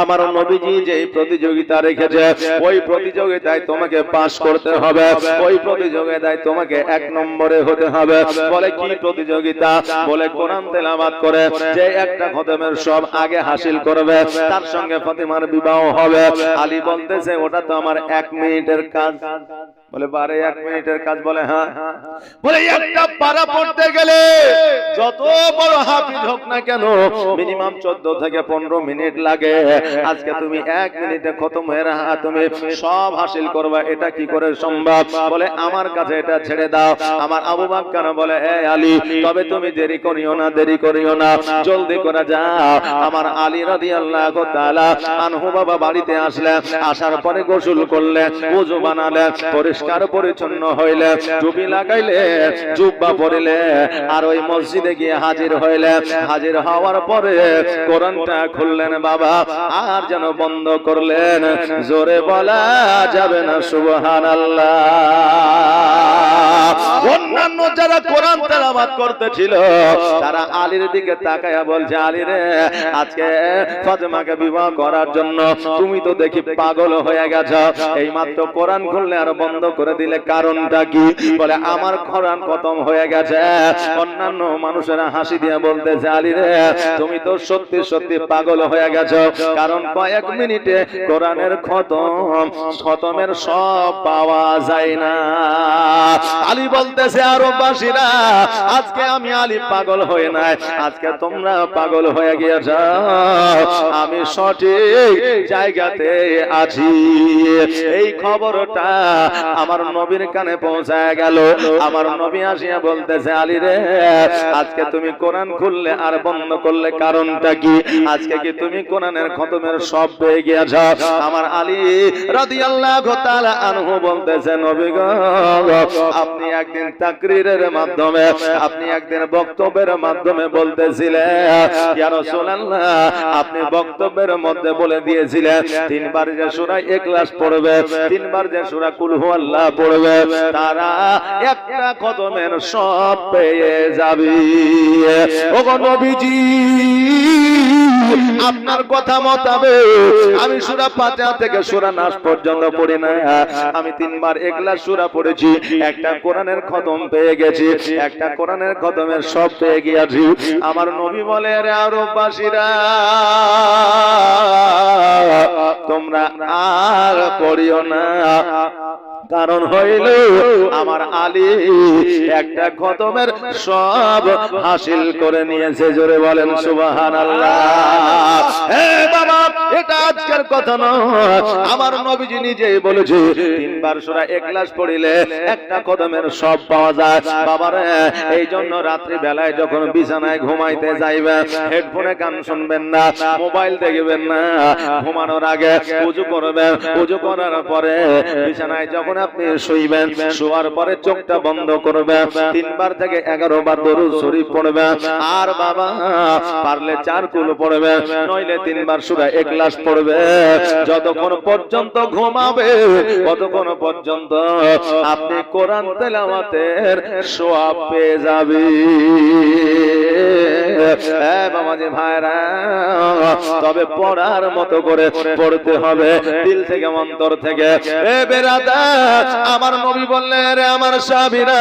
আমার নবীজি যে প্রতিযোগিতা রেখেছে ওই প্রতিযোগিতায় তোমাকে পাস করতে হবে, ওই প্রতিযোগিতায় তোমাকে 1 নম্বরে হতে হবে। বলে কি প্রতিযোগিতা? বলে কোরআন তেলাওয়াত করে যে একটা খতমের সব আগে হাসিল করবে তার সঙ্গে ফাতেমার বিবাহ হবে। আলী বলতেছে, ওটা তো আমার 1 মিনিটের কাজ। বলে বারে 1 মিনিটের কাজ? বলে হ্যাঁ। বলে একটা পারা পড়তে গেলে যত বড় হাফিজ হোক না কেন মিনিমাম 14 থেকে 15 মিনিট লাগে। আজকে তুমি 1 মিনিটে খতম হয়ে তুমি সব হাসিল করবা, এটা কি করে সম্ভব? বলে আমার কাছে এটা ছেড়ে দাও। আমার আবু বকর বলে, হে আলী, তবে তুমি দেরি করিও না, দেরি করিও না, জলদি করে যাও। আমার আলী রাদিয়াল্লাহু তাআলা আনহু বাবা বাড়িতে আসলেন, আসার পরে গোসল করলেন, ওযু বানালেন, পরিষ্কার পরিচ্ছন্ন হইলে, টুপি লাগাইলে, জুব্বা পরিলে, আর ওই মসজিদে গিয়ে হাজির হইলে, হাজির হওয়ার পরে কোরআনটা খুললেন বাবা, আর যেন বন্ধ করলেন। জোরে বলা যাবে না সুবহানাল্লাহ। অন্যান্য যারা কোরআন তেলাওয়াত করতেছিল তারা আলীর দিকে তাকায়া বলছে, আলী রে, আজকে ফাতেমাকে বিবাহ করার জন্য তুমি তো দেখি পাগল হয়ে গেছো, এই মাত্র কোরআন খুললে আর বন্ধ করে দিলে, কারণটা কি? বলে আমার কোরআন খতম হয়ে গেছে। অন্যান্য মানুষেরা হাসি দিয়ে বলতেছে, আলী রে, তুমি তো সত্যি সত্যি পাগল হয়ে গেছো, কারণ কয়েক মিনিটে কোরআনের খতমের সব পাওয়া যায় না। আলী বলতেছে, আরববাসীরা, আজকে আমি আলী পাগল হয়ে নাই, আজকে তোমরা পাগল হয়ে গিয়েছ, আমি সঠিক জায়গাতে আছি। এই খবরটা আমার নবীর কানে পৌঁছায় গেল। আমার নবী আসিয়া বলতেছে, আলী রে, আজকে তুমি কোরআন খুললে আর বন্ধ করলে, কারণটা কি? আজকে কি তুমি কোরআনের খতমের সব পেয়ে গিয়েছ? আমার আলী রাদিয়াল্লাহু তাআলা আনহু বলতেছে, নবী গো, আপনি একদিন তাকরীরের মাধ্যমে, আপনি একদিন বক্তব্যের মাধ্যমে বলতেছিলেন, ইয়া রাসূলুল্লাহ, আপনি বক্তব্যের মধ্যে বলে দিয়েছিলেন তিনবার যে সূরা ইখলাস পড়বে, তিনবার যে সূরা কুল হুয়াল্লাহ পড়বে, তারা একটা খতমের সব পেয়ে যাবে। ওগো নবীজি, আপনার কথা মোতাবেক আমি সূরা ফাতিহা থেকে সূরা নাস পর্যন্ত পড়ি না, আমি তিনবার ইখলাস সূরা পড়েছি, একটা কোরআনের খতম পেয়ে গেছি, একটা কোরআনের খতমের সব পেয়ে গিয়েছি। আমার নবী বলে, রে আরববাসীরা, তোমরা আর পড়িও না, কারণ হইল আমার আলী একটা খতমের সব হাসিল করে নিয়েছে। জোরে বলেন সুবহানাল্লাহ। হে বাবা, এটা আজকের কথা নয়, আমার নবীজি নিজেই বলেছে, তিনবার সূরা ইখলাস পড়িলে একটা খতমের সব পাওয়া যায়। বাবারে, এই জন্য রাত্রি বেলায় যখন বিছানায় ঘুমাইতে যাইবেন, হেডফোনে গান শুনবেন না, মোবাইল দেখবেন না, ঘুমানোর আগে ওযু করবেন, ওযু করার পরে বিছানায় যখন আপনি শুইবেন, শোয়ার পরে চোখটা বন্ধ করবেন, 3 বার থেকে 11 বার দরুদ শরীফ পড়বেন, আর বাবা পারলে 4 কুল পড়বেন, নইলে 3 বার সূরা ইখলাস পড়বে। যতক্ষণ পর্যন্ত ঘুমাবে ততক্ষণ পর্যন্ত আপনি কোরআন তেলাওয়াতের সওয়াব পেয়ে যাবেন। বাবাজি ভাইরা, তবে পড়ার মতো করে পড়তে হবে, দিল থেকে, অন্তর থেকে। বেরাদার, আমার নবী বললেন, রে আমার সাহাবীরা,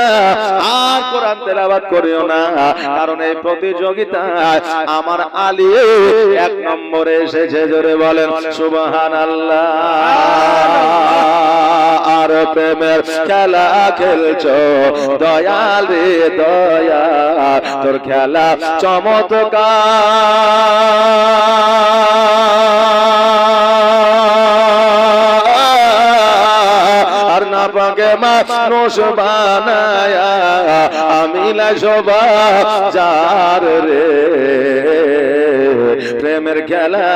আর কোরআন তেলাওয়াত করিও না, কারণ এই প্রতিযোগিতায় আমার আলী 1 নম্বরে এসেছে। জোরে বলেন সুবহানাল্লাহ। আর প্রেমের খেলা খেলছো দয়াল রে দয়া, তোর খেলা চমৎকার, না পাকে মানুষ বানায়া আমি লাজবা যার রে, প্রেমের খেলা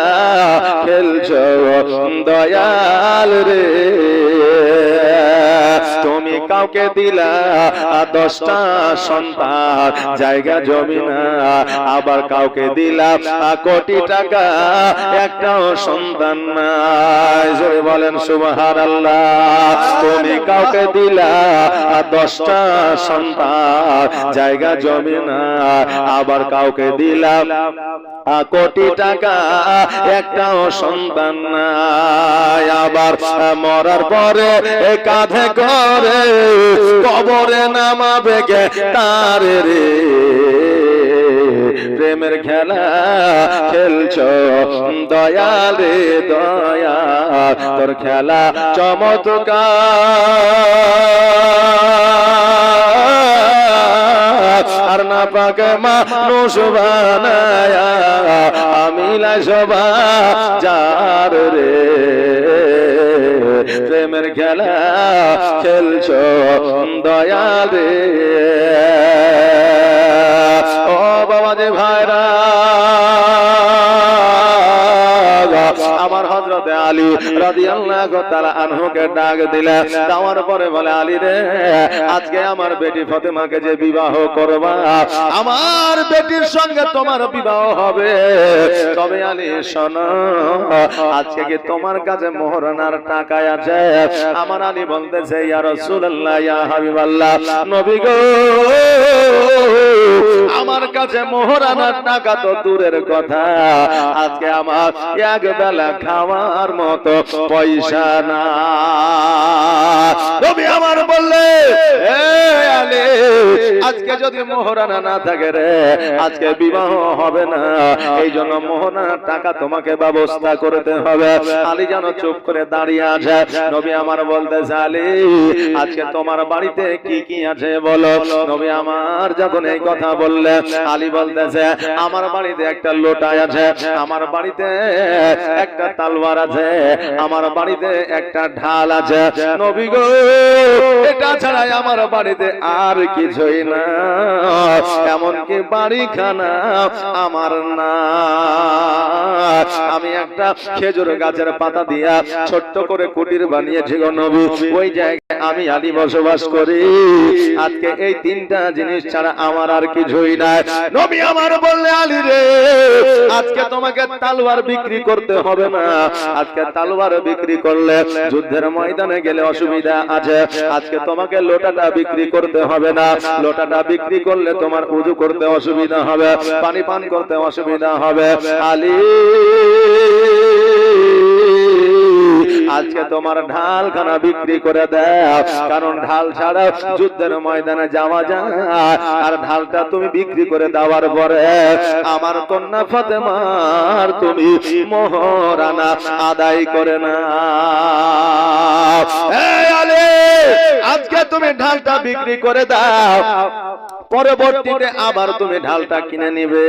খেলছো দয়াল রে। তুমি কাউকে দিলা 10টা সন্তান, জায়গা জমি না, আবার কাউকে দিলা কোটি টাকা, একটাও সন্তান নাই। জোরে বলেন সুবহানাল্লাহ। তুমি কাউকে দিলা 10টা সন্তান, জায়গা জমি না, আবার কাউকে দিলা কোটি টাকা, একটাও সন্তান নাই। আবার মরার পরে কাঁধে করে কবরে নামাবে কে তার রে, প্রেমের খেলা খেলছো দয়াল রে দয়া, তোর খেলা চমৎকার, আর না পাকে মানুষ বানায়া আমি লাজবা যার রে, প্রেমের খেলা খেলছো দয়াল রে। ও বাবাজি ভাইরা, আমার হযরতে আলী রাদিয়াল্লাহু তাআলা আনহুকে ডাক দিলে, দেওয়ার পরে বলে, আলী রে, আজকে আমার বেটি ফাতেমাকে যে বিবাহ করবা, আমার বেটির সঙ্গে তোমার বিবাহ হবে। তবে আলী শোনো, আজকে কি তোমার কাছে মোহরানার টাকা আছে? আমার আলী বলতেছে, ইয়া রাসূলুল্লাহ, ইয়া হাবিবাল্লাহ, নবী গো, আমার কাছে মোহরানার টাকা তো দূরের কথা, আজকে আমার এক বেলা খাওয়ার মতো পয়সা না। নবী আমার বললে, এ আলী, আজকে যদি মোহরানা না থাকে রে, আজকে বিবাহ হবে না। এই জন্য মোহরানার টাকা তোমাকে ব্যবস্থা করতে হবে। আলী যেন চুপ করে দাঁড়িয়ে আছে। নবী আমার বলতেছে, আলী, আজকে তোমার বাড়িতে কি কি আছে বলো। নবী আমার যখন এই কথা বললে, আলী বলতেছে, আমার বাড়িতে একটা লোটা আছে, আমার বাড়িতে একটা তলোয়ার আছে, আমার বাড়িতে একটা ঢাল আছে। নবী গো, এটা ছাড়াই আমার বাড়িতে আর কিছুই না, এমনকি বাড়িখানা আমার না। আমি একটা খেজুর গাছের পাতা দিয়া ছোট্ট করে কুটির বানিয়েছি গো নবী, ওই জায়গায় আমি আলী বসবাস করি। আজকে এই তিনটা জিনিস ছাড়া আমার আর কিছুই নাই। নবী আমার বললে, আলী রে, আজকে তোমাকে তলোয়ার বিক্রি করতে হবে না। আজকে তলোয়ার বিক্রি করলে যুদ্ধের ময়দানে গেলে অসুবিধা আছে। আজকে তোমাকে লোটাটা বিক্রি করতে হবে না। লোটাটা বিক্রি করলে তোমার উযু করতে অসুবিধা হবে, পানি পান করতে অসুবিধা হবে। আলী, আজকে তোমার ঢালখানা বিক্রি করে দাও, কারণ ঢাল ছাড়া যুদ্ধের ময়দানে যাওয়া যায়। আর ঢালটা তুমি বিক্রি করে দেওয়ার পরে আমার কন্যা ফাতেমার তুমি মোহরানা আদায় করে না। আজকে তুমি ঢালটা বিক্রি করে দাও, পরবর্তীতে আবার তুমি ঢালটা কিনে নিবে,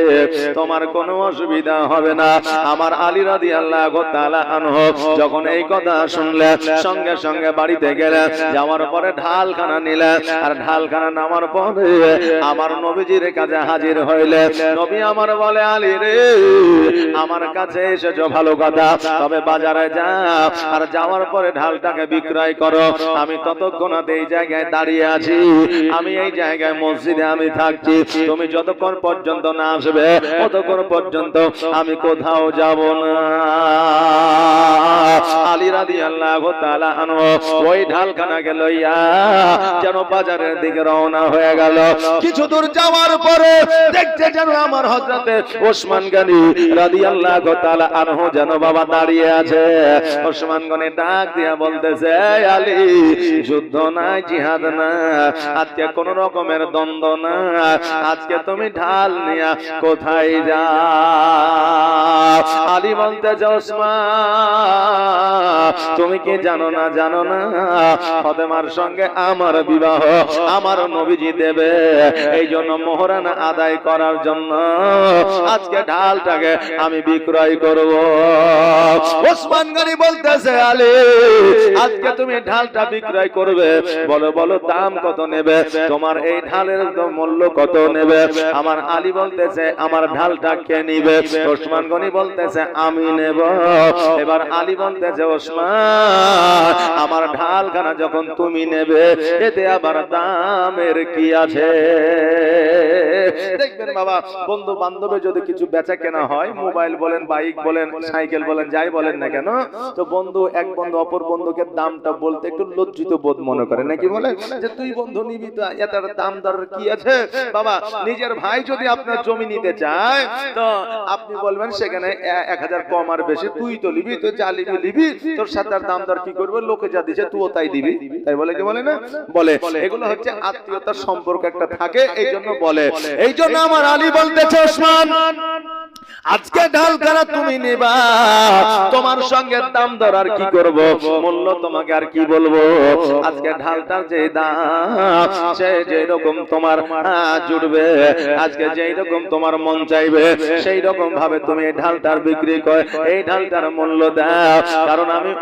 তোমার কোনো অসুবিধা হবে না। আমার আলী রাদিয়াল্লাহু তাআলা আনহু যখন এই কথা শুনলেন, সঙ্গে সঙ্গে বাড়িতে গেলেন, যাওয়ার পরে ঢালখানা নিলেন। আর ঢালখানা নামার পরে আমার নবীজির কাছে হাজির হইলেন। নবী আমার বলে, আলী রে, আমার কাছে এসেছো ভালো কথা, তবে বাজারে যাও, আর যাওয়ার পরে ঢালটাকে বিক্রয় করো। আমি ততক্ষণ এই জায়গায় দাঁড়িয়ে আছি, আমি এই জায়গায় মসজিদে আমি থাকছি, তুমি যতক্ষণ পর্যন্ত না আসবে ততক্ষণ পর্যন্ত আমি কোথাও যাব না। আলী রাদিয়াল্লাহু তাআলা আনহু ওই ঢালখানাকে লইয়া যেন বাজারের দিকে রওনা হয়ে গেল। কিছু দূর যাওয়ার পরে দেখতে যেন আমার হযরতে ওসমান গনি রাদিয়াল্লাহু তাআলা আনহু যেন বাবা দাঁড়িয়ে আছে। ওসমান গনি ডাক দিয়া বলতেছে, আলী, যুদ্ধ নাই, জিহাদ না, আজকে কোন রকমের দ্বন্দ্ব না, আজকে তুমি ঢাল নিয়া কোথায় যাও? আলী বলতেছে, ওসমান, তুমি কি জানো না ফাতেমার সঙ্গে আমার বিবাহ আমার নবীজি দেবে, এই জন্য মোহরানা আদায় করার জন্য আজকে ঢালটাকে আমি বিক্রয় করব। ওসমান গনি বলতেছে, আলী, আজকে তুমি ঢালটা বিক্রয় করবে, বলো বলো দাম কত নেবে, তোমার এই ঢালের মূল্য কত নেবে? আমার আলী বলতেছে, আমার ঢালটা কে নিবে? ওসমান গনি বলতেছে, আমি নেব। এবার আলী বলতেছে, ওসমান, আমার ঢালখানা যখন তুমি নেবে, এতে আবার দামের কি আছে? দেখবেন বাবা, বন্ধু বান্ধবে যদি কিছু বেচা কেনা হয়, মোবাইল বলেন, বাইক বলেন, সাইকেল বলেন, যাই বলেন না কেন, তো বন্ধু এক বন্ধু অপর বন্ধুকে দামটা বলতে একটু লজ্জিত বোধ মনে করে, নাকি বলে যে তুই বন্ধু নিবি তো এটার দাম দর কি আছে? বাবা, নিজের ভাই যদি আপনার জমি নিতে চায়, তো আপনি বলবেন সেখানে 1000 কম আর বেশি, তুই তো নিবি, তুই যা নিবি, তোর সাথে আর দাম দর কি করবে? লোকে যা দিছে তুইও তাই দিবি, তাই বলে কি বলে না? বলে। এগুলো হচ্ছে আত্মীয়তার সম্পর্ক একটা থাকে, এই জন্য বলে। এই জন্য আমার আলী বলতেছে, ওসমান, আজকে ঢালখানা তুমি নিবা, তোমার সঙ্গে দাম দর আর কি করব, মূল্য তোমাকে আর কি বলবো? আজকে ঢালটার যে দাম, সে যে রকম তোমার জুড়বে, আজকে যেই রকম তোমার মন চাইবে, সেই রকম ভাবে তুমি এই ঢালটার বিক্রি করে এই ঢালটার মূল্য দাও, কারণ আমি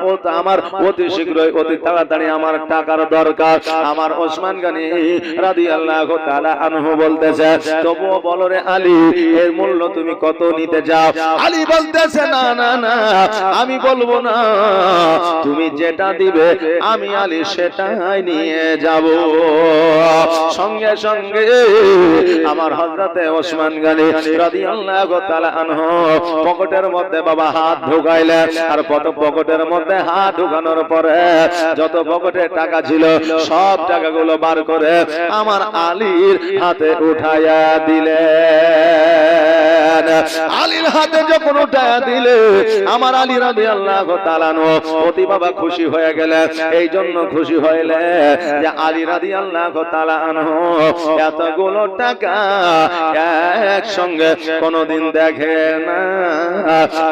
আমার অতি শীঘ্রই, অতি তাড়াতাড়ি আমার টাকার দরকার। আমার ওসমান গনি রাদিয়াল্লাহু তাআলা আনহু বলতেছে, তবুও বলো রে আলী, এর মূল্য তুমি কত নিতে নিতে যাও। আলী বলতেছে না না না, আমি বলবো না, তুমি যেটা দিবে আমি আলী সেটাই নিয়ে যাব। সঙ্গে সঙ্গে আমার হযরতে ওসমান গনি রাদিয়াল্লাহু তাআলা আনহু পকেটের মধ্যে বাবা হাত ঢুকাইলেন, আর পকেটের মধ্যে হাত ঢুকানোর পরে যত পকেটে টাকা ছিল সব টাকাগুলো বার করে আমার আলীর হাতে উঠাইয়া দিলেন। আলীর হাতে যখন উঠাইয়া দিলে আমার আলী রাদিয়াল্লাহু তাআলা আনহু অতি বাবা খুশি হয়ে গেলেন। এই জন্য খুশি হইলে যে আলী রাদিয়াল্লাহু তাআলা আনহু এতগুলো টাকা একসঙ্গে কোনদিন দেখে না।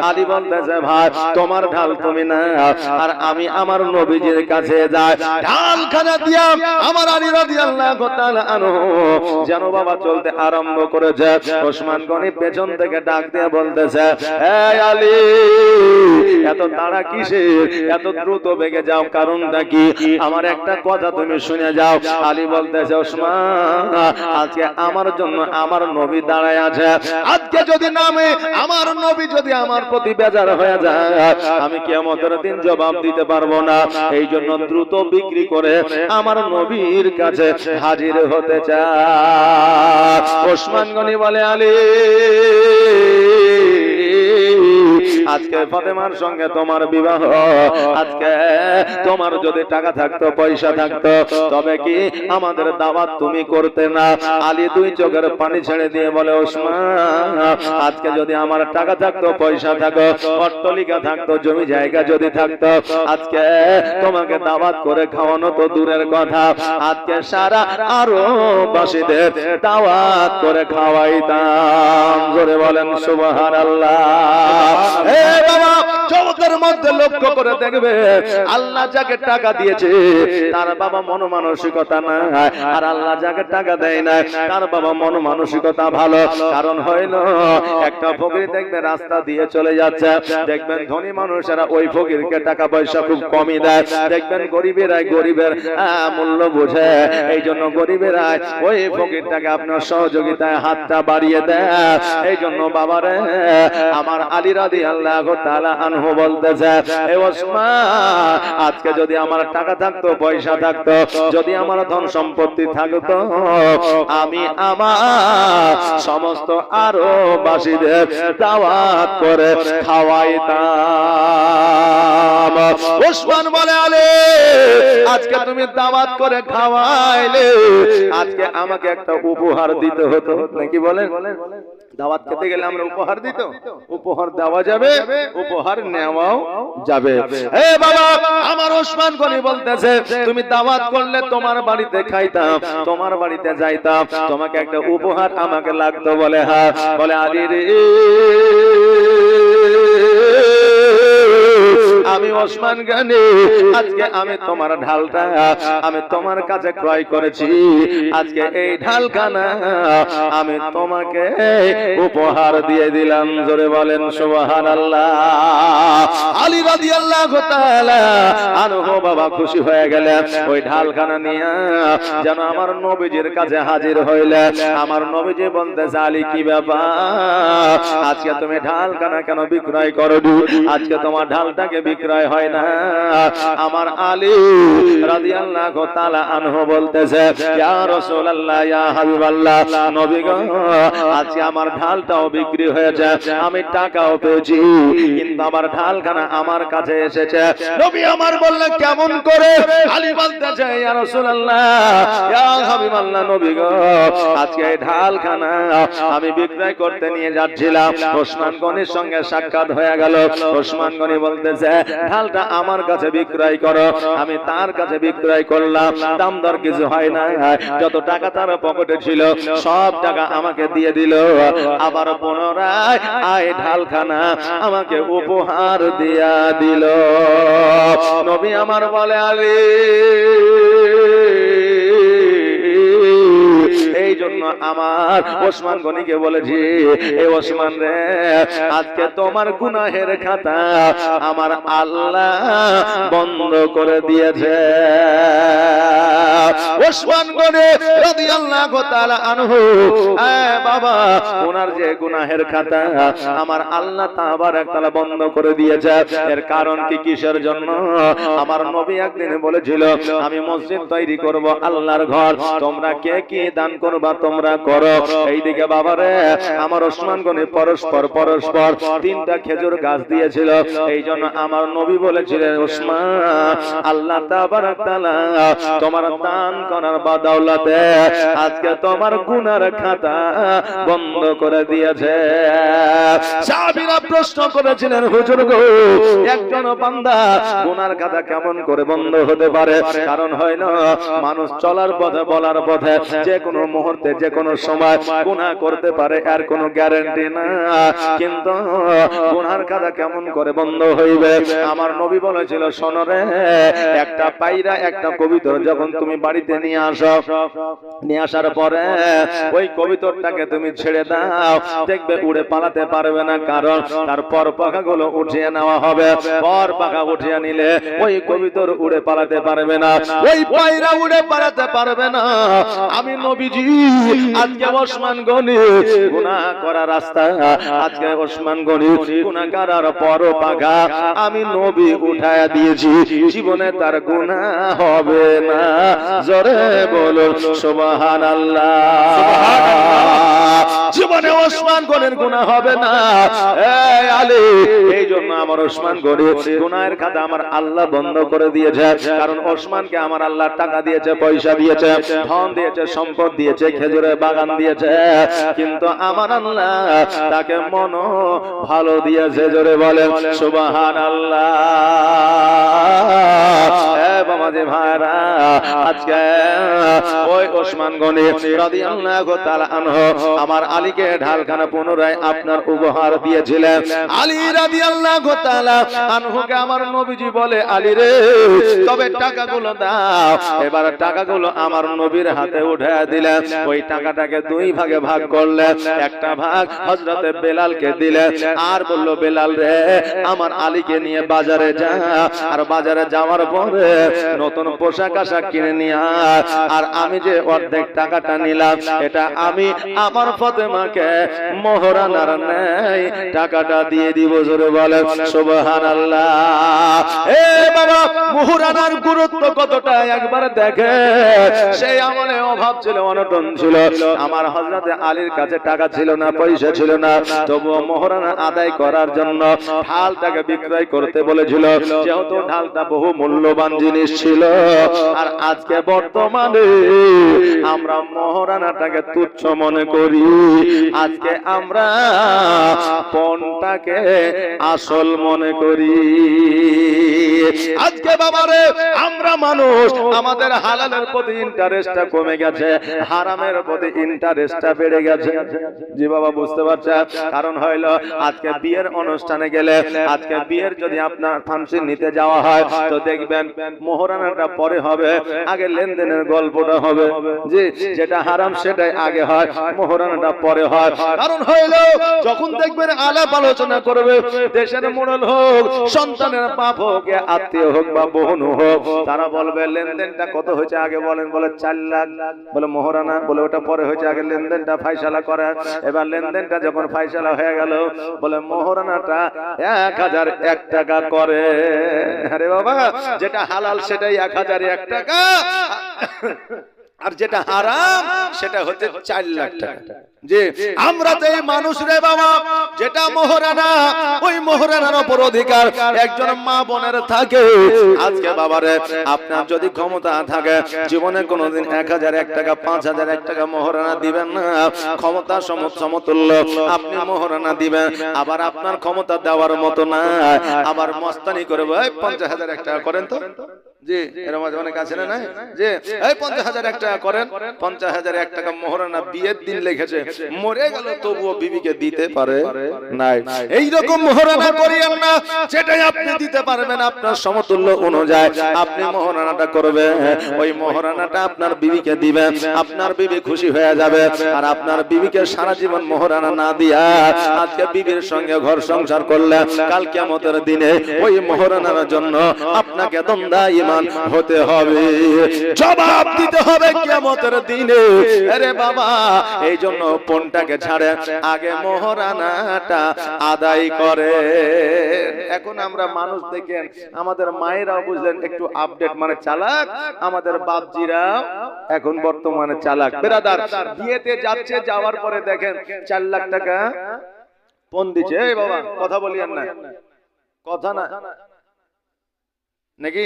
আলী বলতেছে ভাই তোমার ঢাল তুমি না, আর আমি আমার নবীজির কাছে যাই, ঢালখানা দিয়া আমার আলী রাদিয়াল্লাহু তাআলা আনহু যেন বাবা চলতে আরম্ভ করেছে। ওসমান গনি পেছন থেকে ডাক দিয়ে বলতেছে, এই আলী এত তাড়া কিসের, এত দ্রুত বেগে যাও, কারণটা কি? আমার একটা কথা তুমি শুনে যাও। আলী বলতেছে, ওসমান আজকে আমার জন্য আমার নবী দাঁড়ায় আছে, আজকে যদি নামে আমার নবী যদি আমার প্রতি বেজার হয়ে যায় আমি কিয়ামতের দিন জবাব দিতে পারবো না। এই জন্য দ্রুত বিক্রি করে আমার নবীর কাছে হাজির হতে চায়। ওসমান গনি বলে, আলী আজকে ফাতেমার সঙ্গে তোমার বিবাহ, আজকে তোমার যদি টাকা থাকতো পয়সা থাকতো তবে কি আমাদের দাওয়াত তুমি করতে না? আলী দুই চোখের পানি ছেড়ে দিয়ে বলে, ওসমান আজকে যদি আমার টাকা থাকতো পয়সা থাকতো অট্টালিকা থাকতো জমি জায়গা যদি থাকতো আজকে তোমাকে দাওয়াত করে খাওয়ানো তো দূরের কথা, আজকে সারা আরো বাসীদের দাওয়াত করে খাওয়াইতাম। জোরে বলেন সুবহানাল্লাহ। বাবা জগতের মধ্যে লক্ষ্য করে দেখবে আল্লাহ যাকে টাকা দিয়েছে তার বাবা মন মানসিকতা না, আর আল্লাহ যাকে টাকা দেয় না তার বাবা মন মানসিকতা ভালো। কারণ হইল একটা ফকির দেখবে রাস্তা দিয়ে চলে যাচ্ছে, দেখবেন ধনী মানুষেরা ওই ফকিরকে টাকা পয়সা খুব কমই দেয়, দেখবেন গরিবেরাই গরিবের মূল্য বোঝে, এই জন্য গরিবেরাই ওই ফকিরটাকে আপনার সহযোগিতায় হাতটা বাড়িয়ে দেয়। এই জন্য বাবারে আমার আলী রাদিয়াল্লাহু তাআলা আনহু বলতেছে, এ ওসমান আজকে যদি আমার টাকা থাকতো পয়সা থাকতো যদি আমার ধন সম্পত্তি থাকতো আমি আমার সমস্ত আরো বাসীদের দাওয়াত করে খাওয়াইতাম। ওসমান বলে, আলী আজকে তুমি দাওয়াত করে খাওয়াইলে আজকে আমাকে একটা উপহার দিতে হতো নাকি বলেন? দাওয়াত খেতে গেলে আমরা উপহার দিত, উপহার দেওয়া যাবে, উপহার নেওয়াও যাবে। এ বাবা আমার ওসমান গনি বলতেছে, তুমি দাওয়াত করলে তোমার বাড়িতে খাইতাম, তোমার বাড়িতে যাইতাম, তোমাকে একটা উপহার আমাকে লাগতো। বলে হ্যাঁ। বলে আলী রে আমি ওসমান গনি আজকে আমি তোমার ঢালটা আমি তোমার কাছে ক্রয় করেছি, আজকে এই ঢালখানা আমি তোমাকে উপহার দিয়ে দিলাম। জোরে বলেন সুবহানাল্লাহ। আলী রাদিয়াল্লাহু তাআলা আনহু বাবা খুশি হয়ে গেলেন, ওই ঢালখানা নিয়ে যেন আমার নবীজির কাছে হাজির হইলেন। আমার নবীজি বলতেছে, আলী কি ব্যাপার, আজকে তুমি ঢালখানা কেন বিক্রয় করো? আজকে তোমার ঢালটাকে বিক্রয় হয় না। আমার আলী রাদিয়াল্লাহু তাআলা আনহু বলতেছে, ইয়া রাসূলুল্লাহ ইয়া হাবিবাল্লাহ, নবী গো আজকে আমার ঢালটাও বিক্রি হয়ে যায়, আমি টাকাও পেয়েছি, কিন্তু আমার ঢালখানা আমার কাছে এসেছে। নবী আমার বললেন কেমন করে? আলী বলতেছে, ইয়া রাসূলুল্লাহ ইয়া হাবিবাল্লাহ, নবী গো আজকে এই ঢালখানা আমি বিক্রয় করতে নিয়ে যাচ্ছিলাম, ওসমান গনির সঙ্গে সাক্ষাৎ হয়ে গেল। ওসমান গনি বলতেছে, ঢালটা আমার কাছে বিক্রয় করো। আমি তার কাছে বিক্রয় করলাম, দাম দর কিছু হয় না, যত টাকা তার পকেটে ছিল সব টাকা আমাকে দিয়ে দিল, আবার পুনরায় আয় ঢালখানা আমাকে উপহার দিয়া দিল। নবী আমার বলে, আলী এই এই জন্য আমার ওসমান গনিকে বলেছি, এই ওসমান রে, আজকে তোমার গুনাহের খাতা আমার আল্লাহ বন্ধ করে দিয়েছে। ওসমান গনি রাদিয়াল্লাহু তাআলা আনহু, বাবা, ওনার যে গুনাহের খাতা আমার আল্লাহ তাবারক তাআলা বন্ধ করে দিয়েছে। এর কারণ কি, কিসের জন্য? আমার নবী একদিন বলেছিল, আমি মসজিদ তৈরি করব, আল্লাহর ঘর, তোমরা কে কি দান করবা তোমরা করো। এইদিকে বাবারে, আমার ওসমান গনি পরস্পর তিনটা খেজুর গাছ দিয়েছিল। এই জন্য আমার নবী বলেছিলেন, ওসমান, আল্লাহ তাবারক তাআলা তোমার দান করার বদৌলতে আজকে তোমার গুনার খাতা বন্ধ করে দিয়েছে। সাহাবীরা প্রশ্ন করেছিলেন, হুজুর গো, একজন বান্দা গুনার খাতা কেমন করে বন্ধ হতে পারে? কারণ হয় না, মানুষ চলার পথে বলার পথে যে কোনো মুহূর্তে যে কোনো সময় গুনাহ করতে পারে, আর কোনো গ্যারান্টি না। কিন্তু গুনার খাতা কেমন করে বন্ধ হইবে? আমার নবী বলেছিল, শোনো রে, একটা পায়রা, একটা কবুতর যখন তুমি বাড়িতে নিয়ে আসো, নিয়ে আসার পরে ওই কবুতরটাকে তুমি ছেড়ে দাও, দেখবে উড়ে পালাতে পারবে না, কারণ তার পর পাখাগুলো উঠিয়ে নেওয়া হবে। পর পাখা উঠিয়ে নিলে ওই কবুতর উড়ে পালাতে পারবে না, ওই পায়রা উড়ে পালাতে পারবে না। আমি নবীজি আজকে ওসমান গনি গুনাহ করার রাস্তা, আজকে ওসমান গনি গুনাহ করার পর পাখা আমি নবী উঠায়া দিয়েছি, জীবনে তার গুনাহ হবে না। জোরে বলো সুবহানাল্লাহ। জীবনে ওসমান গনির গুনাহ হবে না। এই আলী, এই জন্য আমার ওসমান গনি গুনাহের খাতা আমার আল্লাহ বন্ধ করে দিয়েছে। কারণ ওসমানকে আমার আল্লাহ টাকা দিয়েছে, পয়সা দিয়েছে, ধন দিয়েছে, সম্পদ দিয়েছে, খেজুরের বাগান দিয়েছে, কিন্তু আমার আল্লাহ তাকে মন ভালো দিয়েছে। জোরে বলেন সুবহানাল্লাহ। বাবাজি ভাইরা, আজকে ওই ওসমান গনি রাদিয়াল্লাহু তাআলা আনহু আমার আলীকে ঢালখানা পুনরায় আপনার উপহার দিয়েছিলেন। আলী রাদিয়াল্লাহু তাআলা আনহুকে আমার নবীজি বলে, আলী রে, তবে টাকাগুলো দাও। এবার টাকাগুলো আমার নবীর হাতে উঠায় দিলেন। ওই টাকাটাকে দুই ভাগে ভাগ করলেন, একটা ভাগ হযরতে বেলালকে দিলেন, আর বলল, বেলাল রে, আমার আলীকে নিয়ে বাজারে যা, আর বাজারে যাওয়ার পরে নতুন পোশাক আশাক কিনে নিয়ে আয়। আর আমি যে অর্ধেক টাকাটা নিলাম, এটা আমি আমার ফাতেমাকে মোহরানার ন্যায় টাকাটা দিয়ে দিব। জোরে বলেন সুবহানাল্লাহ। এ বাবা, মোহরানার গুরুত্ব কতটা একবার দেখে। সেই আমলে অভাব ছিল, অনটন ছিল, আমার হযরতে আলীর কাছে টাকা ছিল না, পয়সা ছিল না, তবুও মোহরানা আদায় করার জন্য ঢালটাকে বিক্রয় করতে বলেছিল, যেহেতু ঢালটা বহু মূল্যবান জিনিস ছিল। আর আজকে বর্তমানে আমরা মোহরানাটাকে তুচ্ছ মনে করি, আজকে আমরা পণটাকে আসল মনে করি। আজকে বাবারে, আমরা মানুষ, আমাদের হালালের প্রতি ইন্টারেস্টটা কমে গেছে, হারামের প্রতি ইন্টারেস্টটা বেড়ে গেছে। জি বাবা, বুঝতে পারছেন? কারণ হইলো, আজকে বিয়ের অনুষ্ঠানে গেলে, আজকে বিয়ের যদি আপনার ফাংশন নিতে যাওয়া হয়, তো দেখবেন মোহরানাটা পরে হবে, আগে লেনদেনের গল্পটা হবে। জি, যেটা হারাম সেটাই আগে হয়, মোহরানাটা পরে হয়। কারণ হইলো, যখন দেখবেন আলাপ আলোচনা করবে, দেশের মোড়ল হোক, সন্তানের বাপ হোক, আত্মীয় হোক বা বোন হোক, তারা বলবে লেনদেনটা কত হয়েছে আগে বলেন, বলে 4 লাখ, বলে মোহরানা, বলে ওটা পরে হয়েছে, আগে লেনদেনটা ফাইসালা করে। এবার লেনদেনটা যখন ফাইসালা হয়ে গেল, বলে মোহরানাটা 1001 টাকা করে। আরে বাবা, যেটা হালাল সেটাই 1001 টাকা, আর যেটা হারাম সেটা হচ্ছে 4 লাখ টাকা। যে আমরা তো এই মানুষ রে বাবা, যেটা মোহরানা, ওই মোহরানার উপর অধিকার একজন মা বোনের থাকে। আজকে বাবারে, আপনার যদি ক্ষমতা থাকে, জীবনে কোনোদিন 1001 টাকা, 5001 টাকা মোহরানা দিবেন না। ক্ষমতা সমতুল্য আপনি মোহরানা দিবেন, আবার আপনার ক্ষমতা দেওয়ার মতো না, আবার মস্তানি করে 50,001 টাকা করেন তো, জি এরকম অনেক আছে না নাই যে এই 50,000 এক টাকা করেন, 50,000 এক টাকা মোহরানা বিয়ের দিন লিখেছে, মরে গেল তবুও বিবিকে দিতে পারে নাই। এই রকম মোহরানা করিয়েন না, যেটাই আপনি দিতে পারবেন আপনার সমতুল্য অনুযায়ী আপনি মোহরানাটা করবেন, ওই মোহরানাটা আপনার বিবিকে দিবেন, আপনার বিবি খুশি হয়ে যাবে। আর আপনার বিবিকে সারা জীবন মোহরানা না দিয়া আজকে বিবির সঙ্গে ঘর সংসার করলে কাল কিয়ামতের দিনে ওই মোহরানার জন্য আপনাকে দণ্ডায়মান হতে হবে, জবাব দিতে হবে কিয়ামতের দিনে। আরে বাবা এই জন্য পণটাকে ছাড়ে আগে মোহরানাটা আদায় করে। এখন আমরা মানুষ দেখেন আমাদের মায়েরাও বুঝলেন একটু আপডেট মানে চালাক, আমাদের বাপজিরা এখন বর্তমানে চালাক। বেরাদার বিয়েতে যাচ্ছে, যাওয়ার পরে দেখেন 4 লাখ টাকা পণ দিচ্ছে। এই বাবা কথা বলিয়েন না, কথা না নাকি,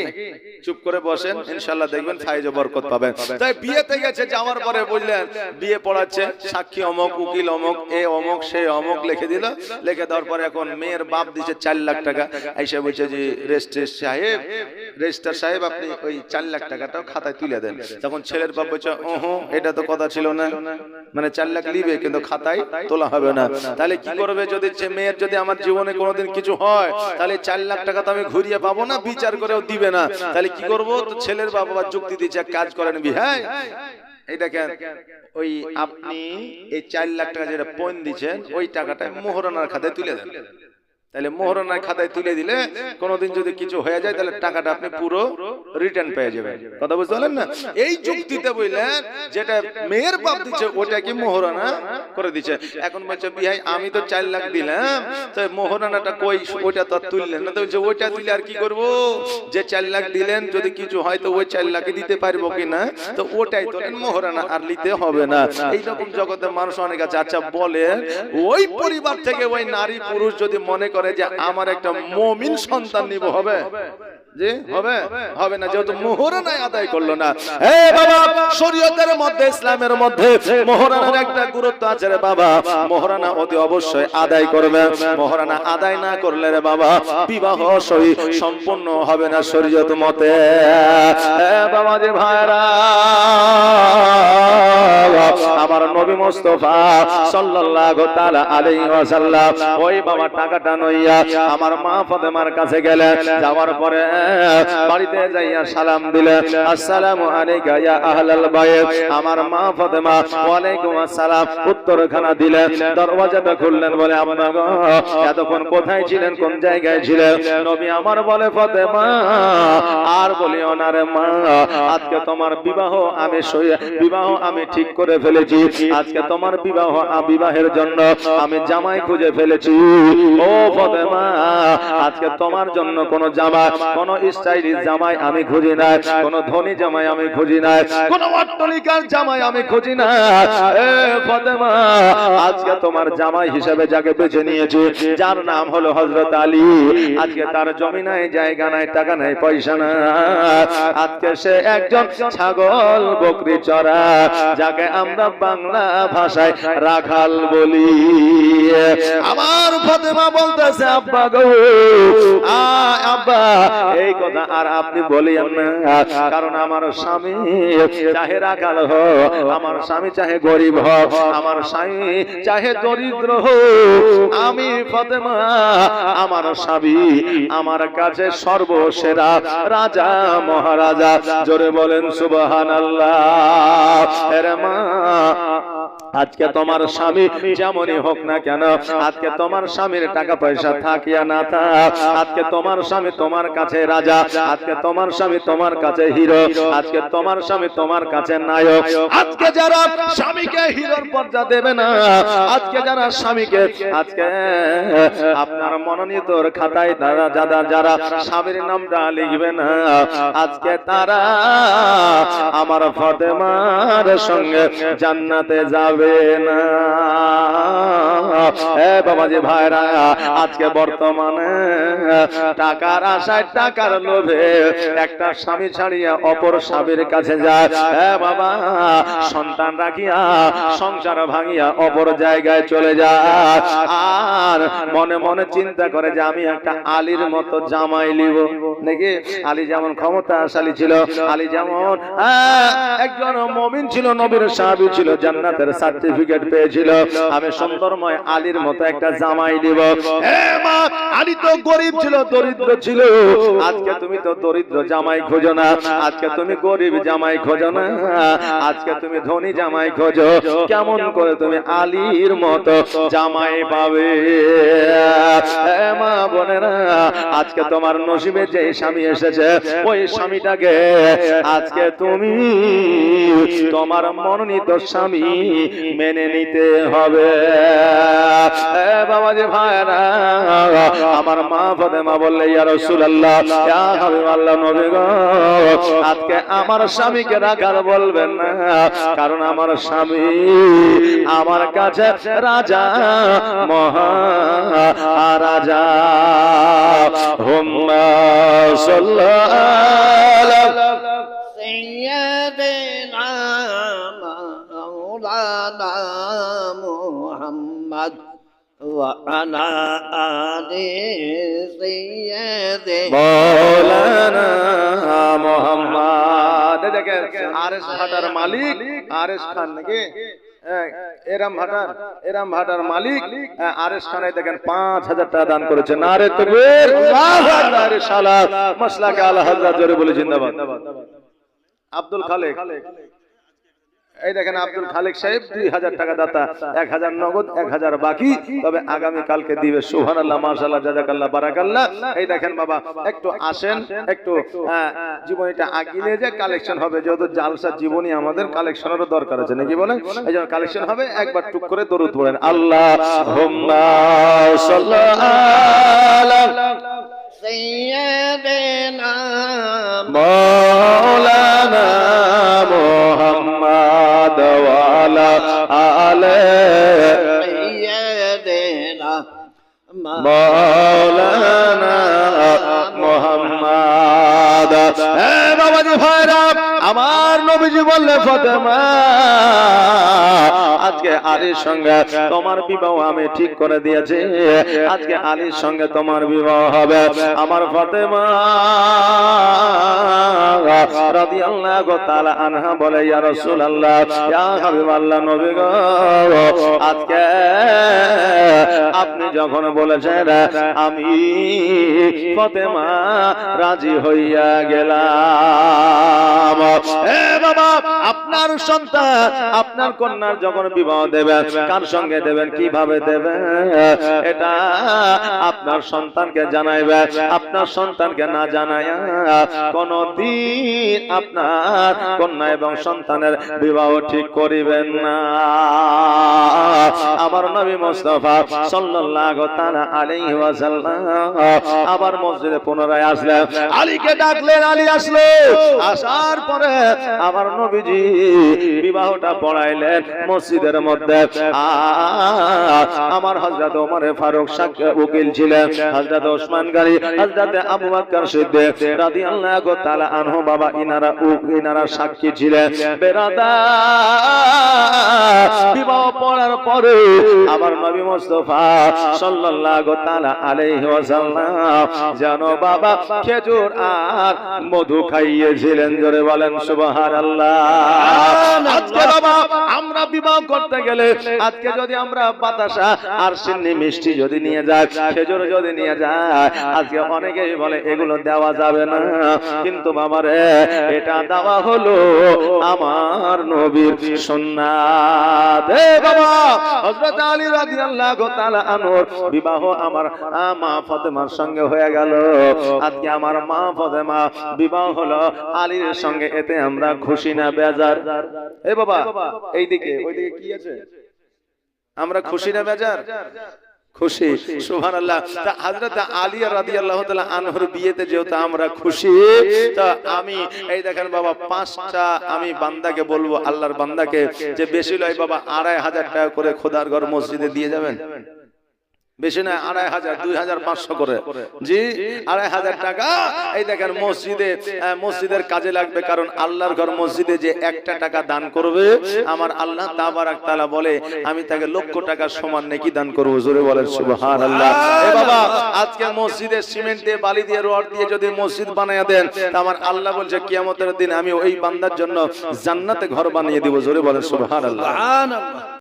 চুপ করে বসেন, ইনশাআল্লাহ দেখবেন ফায়েজ ও বরকত পাবেন। তাই বিয়েতে গেছে, যাওয়ার পরে বুঝলেন বিয়ে পড়াচ্ছে, সাক্ষী অমুক, উকিল অমুক, এ অমুক সে অমুক লিখে দিল। লিখে দেওয়ার পরে এখন মেয়ের বাপ দিচ্ছে 4 লাখ টাকা। এসে বলছে যে রেজিস্ট্রার সাহেব আপনি ওই 4 লাখ টাকাটাও খাতায় তুলে দেন। তখন ছেলের বাপ বলছে ওহো এটা তো কথা ছিল না, মানে 4 লাখ লিবে কিন্তু খাতায় তোলা হবে না। তাহলে কি করবে, যদি মেয়ের যদি আমার জীবনে কোনোদিন কিছু হয় তাহলে 4 লাখ টাকা তো আমি ঘুরিয়ে পাবো না, বিচার করে দিবে না, তাহলে কি করব? তো ছেলের বাবা যুক্তি দিচ্ছে এক কাজ করেন ভাই, এই দেখেন ওই আপনি এই 4 লাখ টাকা যেটা পণ দিচ্ছেন ওই টাকাটা মোহরানার খাতায় তুলে দেন। তাহলে মোহরানার খাতায় তুলে দিলে কোনোদিন যদি কিছু হয়ে যায় তাহলে টাকাটা আপনি পুরো রিটার্ন পেয়ে যাবেন। কথা বুঝতে পারলেন না? এই যুক্তিতে বুঝলেন যেটা মেয়ের বাপ দিচ্ছে ওটা কি মোহরানা করে দিচ্ছে। এখন বলছে ভাই আমি তো 4 লাখ দিলাম, তো মোহরানাটা কই, ওইটা তো তুললেন না। তো ওইটা তুলে আর কি করব, যে 4 লাখ দিলেন যদি কিছু হয় তো ওই 4 লাখে দিতে পারবো কিনা, তো ওটাই তোলেন, মোহরানা আর নিতে হবে না। এইরকম জগতে মানুষ অনেক আছে। আচ্ছা বলে ওই পরিবার থেকে ওই নারী পুরুষ যদি মনে করে যে আমার একটা মুমিন সন্তান নিব, হবে যে হবে হবে না, যেহেতু মোহরানা আদায় করলো না। হে বাবা শরীয়তের মধ্যে, ইসলামের মধ্যে মোহরানার একটা গুরুত্ব আছে রে বাবা। মোহরানা অতি অবশ্যই আদায় করবে। মোহরানা আদায় না করলে রে বাবা বিবাহ সহি সম্পূর্ণ হবে না শরীয়ত মতে। হে বাবা যে ভাইরা, আমার নবী মুস্তাফা সাল্লাল্লাহু তাআলা আলাইহি ওয়াসাল্লাম ওই বাবা টাকাটা নইয়া আমার মা ফাতেমার কাছে গেলেন। যাওয়ার পরে বাড়িতে যাইয়া সালাম দিলেন, আসসালামু আলাইকা ইয়া আহলাল বাইত। আমার মা ফাতেমা ওয়ালাইকুম আসসালাম উত্তরখানা দিলেন। দরওয়াজাটা খুললেন, বলে আম্মা গো এতক্ষণ কোথায় ছিলেন, কোন জায়গায় ছিলেন? নবী আমার বলে ফাতেমা আর বলিও না রে মা, আজকে তোমার বিবাহ আমি ঠিক করে ফেলেছি। আজকে তোমার বিবাহের জন্য আমি জামাই খুঁজে ফেলেছি। ও ফাতেমা আজকে তোমার জন্য কোন জামাই, কোন স্টাইলিশ জামাই আমি খুঁজি না, কোন ধনী জামাই আমি খুঁজি না, কোন অট্টালিকার জামাই আমি খুঁজি না। এ ফাতেমা আজকে তোমার জামাই হিসেবে যাকে বেছে নিয়েছি, যার নাম হলো হযরত আলী। আজকে তার জমি নাই, জায়গা নাই, টাকা নাই, পয়সা নাই। আজকে সে একজন ছাগল বকরি চড়া, যাকে আমরা বাংলা ভাষায় রাখাল বলি। আমার ফাতেমা বলতেছে আব্বা গো, আব্বা এই কথা আর আপনি বলিয়েন না, কারণ আমার স্বামী চাহে রাখাল হোক, আমার স্বামী চাহে গরিব হোক, আমার স্বামী চাহে দরিদ্র হোক, আমি ফাতেমা আমার স্বামী আমার কাছে সর্বসেরা রাজা মহারাজা। জোরে বলেন সুবহানাল্লাহ। এরে মা আজকে তোমার স্বামী যেমনই হোক না কেন, আজকে তোমার স্বামীর টাকা পয়সা থাকিয়া না থাক, আজকে তোমার স্বামী তোমার কাছে রাজা, আজকে তোমার স্বামী তোমার কাছে হিরো, আজকে তোমার স্বামী তোমার কাছে নায়ক। আজকে যারা স্বামীকে হিরোর পর্যা দেবে না, আজকে যারা স্বামীকে আজকে আপনার মনোনীত খাতায় যারা স্বামীর নামটা লিখবে না, আজকে তারা আমার ফাতেমার সঙ্গে জান্নাতে যাবে না। এ বাবাজি ভাইরা আজকে বর্তমানে টাকার আশায় টাকার লোভে একটা স্বামী ছাড়িয়া অপর স্বামীর কাছে যায়, বাবা সন্তান রাখিয়া সংসার ভাঙিয়া অপর জায়গায় চলে যায় আর মনে মনে চিন্তা করে যে আমি একটা আলীর মতো জামাই লিব নাকি। আলী যেমন ক্ষমতাশালী ছিল, আলী যেমন একজন মুমিন ছিল, নবীর সাহাবী ছিল, জান্নাতের সার্টিফিকেট পেয়েছিল, আমি সুন্দরময় আলীর মতো একটা জামাই লিব। মা আলী তো গরিব ছিল, দরিদ্র ছিল, আজকে তুমি তো দরিদ্র জামাই খোঁজো না, আজকে তুমি গরিব জামাই খোঁজো না, আজকে তুমি ধনী জামাই খোঁজো, কেমন করে তুমি আলীর মতো জামাই পাবে। মা বোনেরা আজকে তোমার নসিবে যে স্বামী এসেছে ওই স্বামীটাকে আজকে তুমি তোমার মনোনীত স্বামী মেনে নিতে হবে। বাবাজি ভাইরা আমার মা ফাতেমা বললে ইয়া রাসূলুল্লাহ ইয়া হাবিবাল্লাহ নবী গো আজকে আমার স্বামীকে রাখার বলবেন না, কারণ আমার স্বামী আমার কাছে রাজা মহারাজা। হুম্মা সাল্লাল্লাহু সাইয়্যিদিনা মাওলানা মুহাম্মদ ওয়া আলা আলি সাইয়্যিদিনা মাওলানা মুহাম্মদ। দেখেন আরএস ভাটার মালিক আরএস খান নাকি, এরাম ভাটার মালিক আরএস খান দেখেন 5000 টাকা দান করেছে। নারে তাকবীর, আল্লাহু আকবার, সালাত মাসলাকে আলা হযরত জোরে বলে জিন্দাবাদ। আব্দুল খালেক এই দেখেন আব্দুল খালেক সাহেব 2000 টাকা দাতা, 1000 নগদ 1000 বাকি, তবে আগামী কালকে দিবে। সুবহানাল্লাহ মাশাআল্লাহ জাযাকাল্লাহ বারাকাল্লাহ। এই দেখেন বাবা একটু আসেন, একটু জীবনীটা আগিয়ে যে কালেকশন হবে, যেহেতু জালসা জীবনী আমাদের কালেকশনেরও দরকার আছে নাকি বলেন, এই জন্য কালেকশন হবে। একবার টুক করে দরুদ পড়েন আল্লাহুম্মা সাল্লি আলা সাইয়্যিদিনা মাওলানা মুহাম্মদ ওয়া আলা আলি সাইয়্যিদিনা মাওলানা মুহাম্মদ। হে বাবাজি ভাইরা আমার নবীজি বললে ফাতেমা আজকে আলীর সঙ্গে তোমার বিবাহ আমি ঠিক করে দিয়েছি, আজকে আলীর সঙ্গে তোমার বিবাহ হবে। আমার ফাতেমা রাদিয়াল্লাহু তাআলা আনহা বলে ইয়া রাসূলুল্লাহ ইয়া হাবিবাল্লাহ নবী গো আজকে আপনি যখন বলেছেন আমি ফাতেমা রাজি হইয়া গেলাম। হে বাবা আপনার সন্তান আপনার কন্যার যখন বিবাহ দেবেন কার সঙ্গে দেবেন, কিভাবে দেবেন, এটা আপনার সন্তানকে জানাইবেন। আপনার সন্তানকে না জানাইয়া কোনদিন আপনার কন্যা এবং সন্তানের বিবাহ ঠিক করিবেন না। আমার নবী মুস্তাফা সাল্লাল্লাহু তাআলা আলাইহি ওয়াসাল্লাম আবার মসজিদে পুনরায় আসলেন, আলীকে ডাকলেন, আলী আসলো। আসার পরে আমার নবীজি বিবাহটা পড়াইলেন মসজিদের মধ্যে। আমার হযরত ওমর ফারুক উকিল ছিলেন, হযরত ওসমান গনি, হযরত আবু বকর সিদ্দিক রাদিয়াল্লাহু তাআলা আনহু বাবা ইনারা সাক্ষী ছিলেন। বেরাদার বিবাহ পড়ার পরে আমার নবী মুস্তাফা সাল্লাল্লাহু তাআলা আলাইহি ওয়াসাল্লাম যেন বাবা খেজুর আর মধু খাইয়েছিলেন। জোরে বলেন সুবহানাল্লাহ। আজকে বাবা আমরা বিবাহ করতে গেলে আজকে যদি আমরা বাতাসা আর সিন্নি মিষ্টি যদি নিয়ে যাই, খেজুর যদি নিয়ে যাই, আজকে অনেকেই বলে এগুলো দেওয়া যাবে না, কিন্তু বাবারে এটা দেওয়া হলো আমার নবীর সুন্নাত। এ বাবা হযরত আলী রাদিয়াল্লাহু তাআলা আনহুর বিবাহ আমার মা ফাতেমার সঙ্গে হয়ে গেল। আজকে আমার মা ফাতেমা বিবাহ হলো আলীর সঙ্গে, এতে আমরা খুশি না বেজার? এ বাবা এইদিকে ওইদিকে কি আছে, আমরা খুশি না বেজার? খুশি। সুবহানাল্লাহ। তা হযরত আলী রাদিয়াল্লাহু তাআলা আনহুর বিয়েতে যেহেতু আমরা খুশি, তা আমি এই দেখেন বাবা 5টা আমি বান্দাকে বলবো, আল্লাহর বান্দাকে, যে বেশি লয় বাবা 2500 টাকা করে খোদার ঘর মসজিদে দিয়ে যাবেন। বেশি না, 2500 2500 করে, জি 2500 টাকা। এই দেখেন মসজিদের কাজে লাগবে, কারণ আল্লাহর ঘর মসজিদে যে একটা টাকা দান করবে, আমার আল্লাহ তাবারাক তাআলা বলে আমি তাকে লক্ষ টাকা সমান নেকি দান করব। জোরে বলেন সুবহানাল্লাহ। এ বাবা, আজকে মসজিদে সিমেন্ট দিয়ে, বালি দিয়ে, রড দিয়ে যদি মসজিদ বানায়া দেন, তা আমার আল্লাহ বলছে কিয়ামতের দিন আমি ওই বান্দার জন্য জান্নাতে ঘর বানিয়ে দিব। জোরে বলেন সুবহানাল্লাহ। সুবহানাল্লাহ।